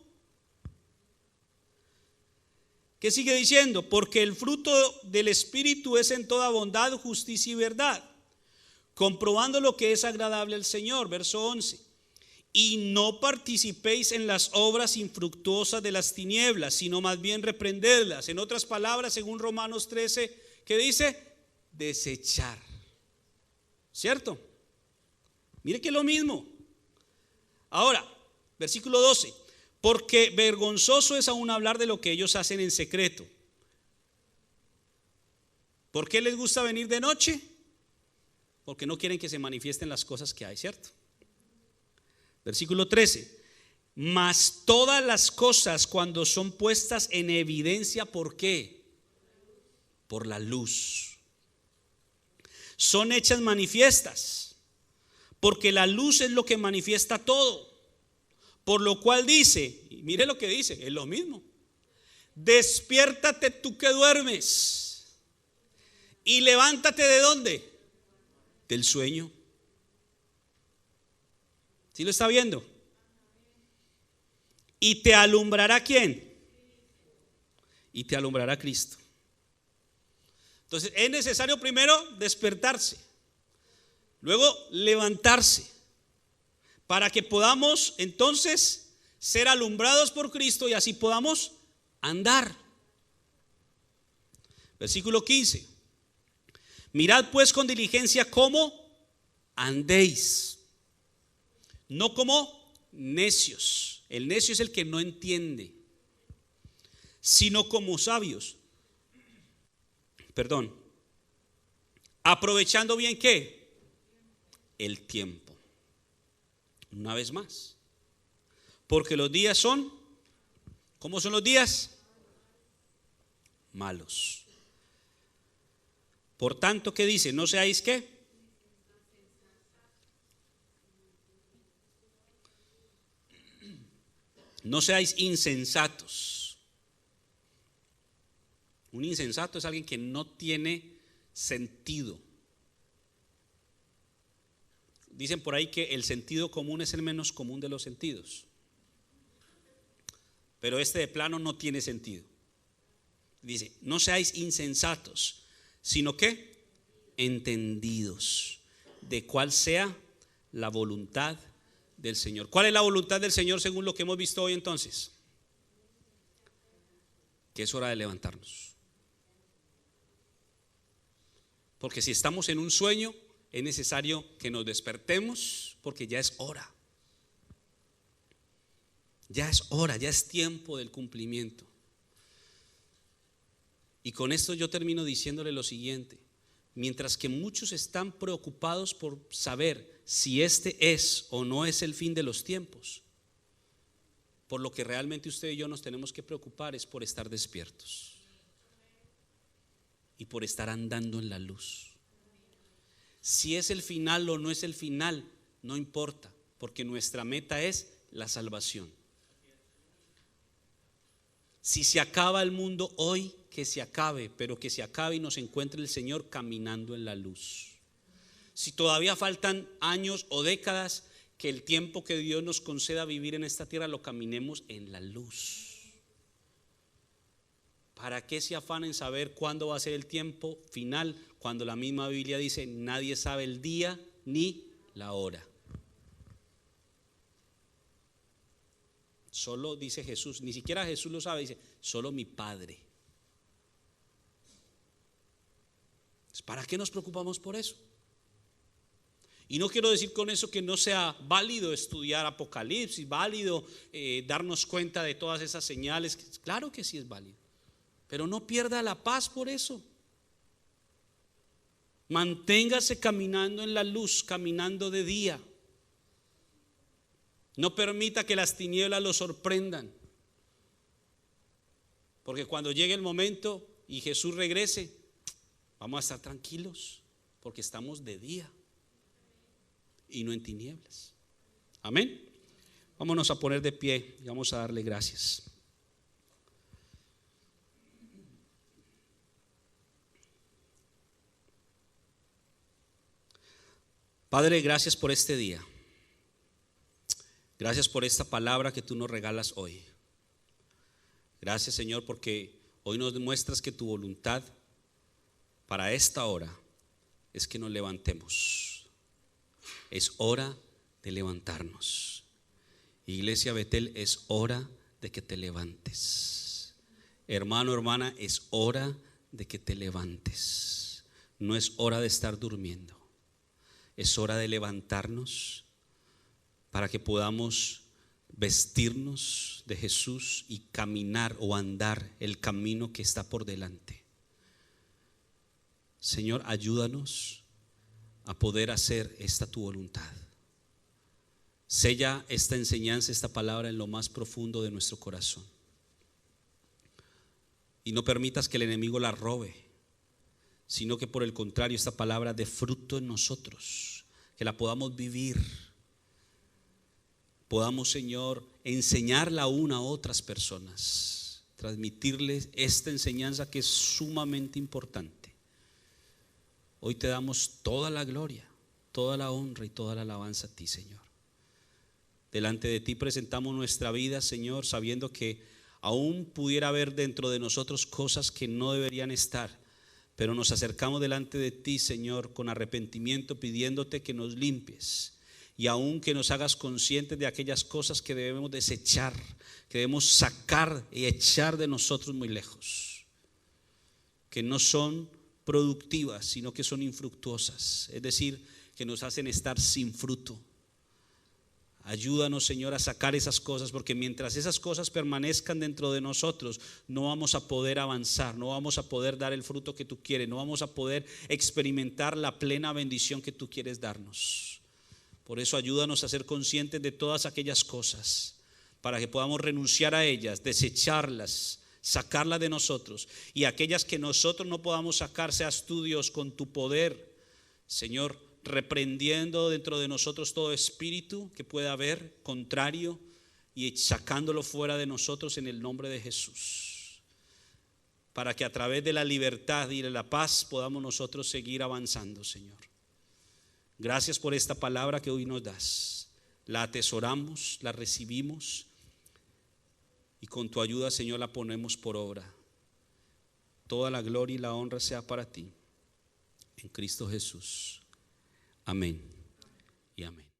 S3: ¿Qué sigue diciendo? Porque el fruto del Espíritu es en toda bondad, justicia y verdad, comprobando lo que es agradable al Señor. Verso 11. Y no participéis en las obras infructuosas de las tinieblas, sino más bien reprendedlas. En otras palabras, según Romanos 13, ¿qué dice? Desechar. ¿Cierto? Mire que es lo mismo. Ahora, versículo 12. Porque vergonzoso es aún hablar de lo que ellos hacen en secreto. ¿Por qué les gusta venir de noche? Porque no quieren que se manifiesten las cosas que hay, ¿cierto? Versículo 13. Mas todas las cosas cuando son puestas en evidencia, ¿por qué? Por la luz. Son hechas manifiestas, porque la luz es lo que manifiesta todo. Por lo cual dice, y mire lo que dice, es lo mismo. Despiértate tú que duermes y levántate ¿de dónde? Del sueño. ¿Sí lo está viendo? Y te alumbrará ¿quién? Y te alumbrará Cristo. Entonces es necesario primero despertarse, luego levantarse, para que podamos entonces ser alumbrados por Cristo y así podamos andar. Versículo 15. Mirad pues con diligencia cómo andéis, no como necios. El necio es el que no entiende, sino como sabios. Aprovechando bien ¿qué? El tiempo. Una vez más, porque los días son, ¿cómo son los días? Malos. Por tanto, ¿qué dice? No seáis ¿qué? No seáis insensatos. Un insensato es alguien que no tiene sentido. Dicen por ahí que el sentido común es el menos común de los sentidos. Pero este de plano no tiene sentido. Dice, no seáis insensatos, sino que entendidos de cuál sea la voluntad del Señor. ¿Cuál es la voluntad del Señor según lo que hemos visto hoy entonces? Que es hora de levantarnos. Porque si estamos en un sueño, es necesario que nos despertemos porque ya es hora. Ya es hora, ya es tiempo del cumplimiento. Y con esto yo termino diciéndole lo siguiente: mientras que muchos están preocupados por saber si este es o no es el fin de los tiempos, por lo que realmente usted y yo nos tenemos que preocupar es por estar despiertos y por estar andando en la luz. Si es el final o no es el final, no importa, porque nuestra meta es la salvación. Si se acaba el mundo hoy, que se acabe, pero que se acabe y nos encuentre el Señor caminando en la luz. Si todavía faltan años o décadas, que el tiempo que Dios nos conceda vivir en esta tierra lo caminemos en la luz. ¿Para qué se afana en saber cuándo va a ser el tiempo final, cuando la misma Biblia dice nadie sabe el día ni la hora? Solo dice Jesús, ni siquiera Jesús lo sabe, dice solo mi Padre. ¿Para qué nos preocupamos por eso? Y no quiero decir con eso que no sea válido estudiar Apocalipsis, válido darnos cuenta de todas esas señales. Claro que sí es válido, pero no pierda la paz por eso. Manténgase caminando en la luz, caminando de día. No permita que las tinieblas lo sorprendan, porque cuando llegue el momento y Jesús regrese, vamos a estar tranquilos porque estamos de día y no en tinieblas. Amén. Vámonos a poner de pie y vamos a darle gracias. Padre, gracias por este día. Gracias por esta palabra que tú nos regalas hoy. Gracias, Señor, porque hoy nos demuestras que tu voluntad para esta hora es que nos levantemos. Es hora de levantarnos. Iglesia Betel, es hora de que te levantes. Hermano, hermana, es hora de que te levantes. No es hora de estar durmiendo. Es hora de levantarnos para que podamos vestirnos de Jesús y caminar o andar el camino que está por delante. Señor, ayúdanos a poder hacer esta tu voluntad. Sella esta enseñanza, esta palabra en lo más profundo de nuestro corazón. Y no permitas que el enemigo la robe, sino que por el contrario esta palabra dé fruto en nosotros, que la podamos vivir. Podamos, Señor, enseñarla aún a otras personas, transmitirles esta enseñanza que es sumamente importante. Hoy te damos toda la gloria, toda la honra y toda la alabanza a ti, Señor. Delante de ti presentamos nuestra vida, Señor, sabiendo que aún pudiera haber dentro de nosotros cosas que no deberían estar, pero nos acercamos delante de ti, Señor, con arrepentimiento, pidiéndote que nos limpies. Y aún que nos hagas conscientes de aquellas cosas que debemos desechar, que debemos sacar y echar de nosotros muy lejos, que no son productivas, sino que son infructuosas, es decir, que nos hacen estar sin fruto. Ayúdanos, Señor, a sacar esas cosas, porque mientras esas cosas permanezcan dentro de nosotros, no vamos a poder avanzar, no vamos a poder dar el fruto que tú quieres, no vamos a poder experimentar la plena bendición que tú quieres darnos. Por eso ayúdanos a ser conscientes de todas aquellas cosas, para que podamos renunciar a ellas, desecharlas, sacarlas de nosotros. Y aquellas que nosotros no podamos sacar, seas tú, Dios, con tu poder, Señor, reprendiendo dentro de nosotros todo espíritu que pueda haber contrario y sacándolo fuera de nosotros en el nombre de Jesús. Para que a través de la libertad y de la paz podamos nosotros seguir avanzando, Señor. Gracias por esta palabra que hoy nos das. La atesoramos, la recibimos y con tu ayuda, Señor, la ponemos por obra. toda la gloria y la honra sea para ti. En Cristo Jesús. Amén y amén.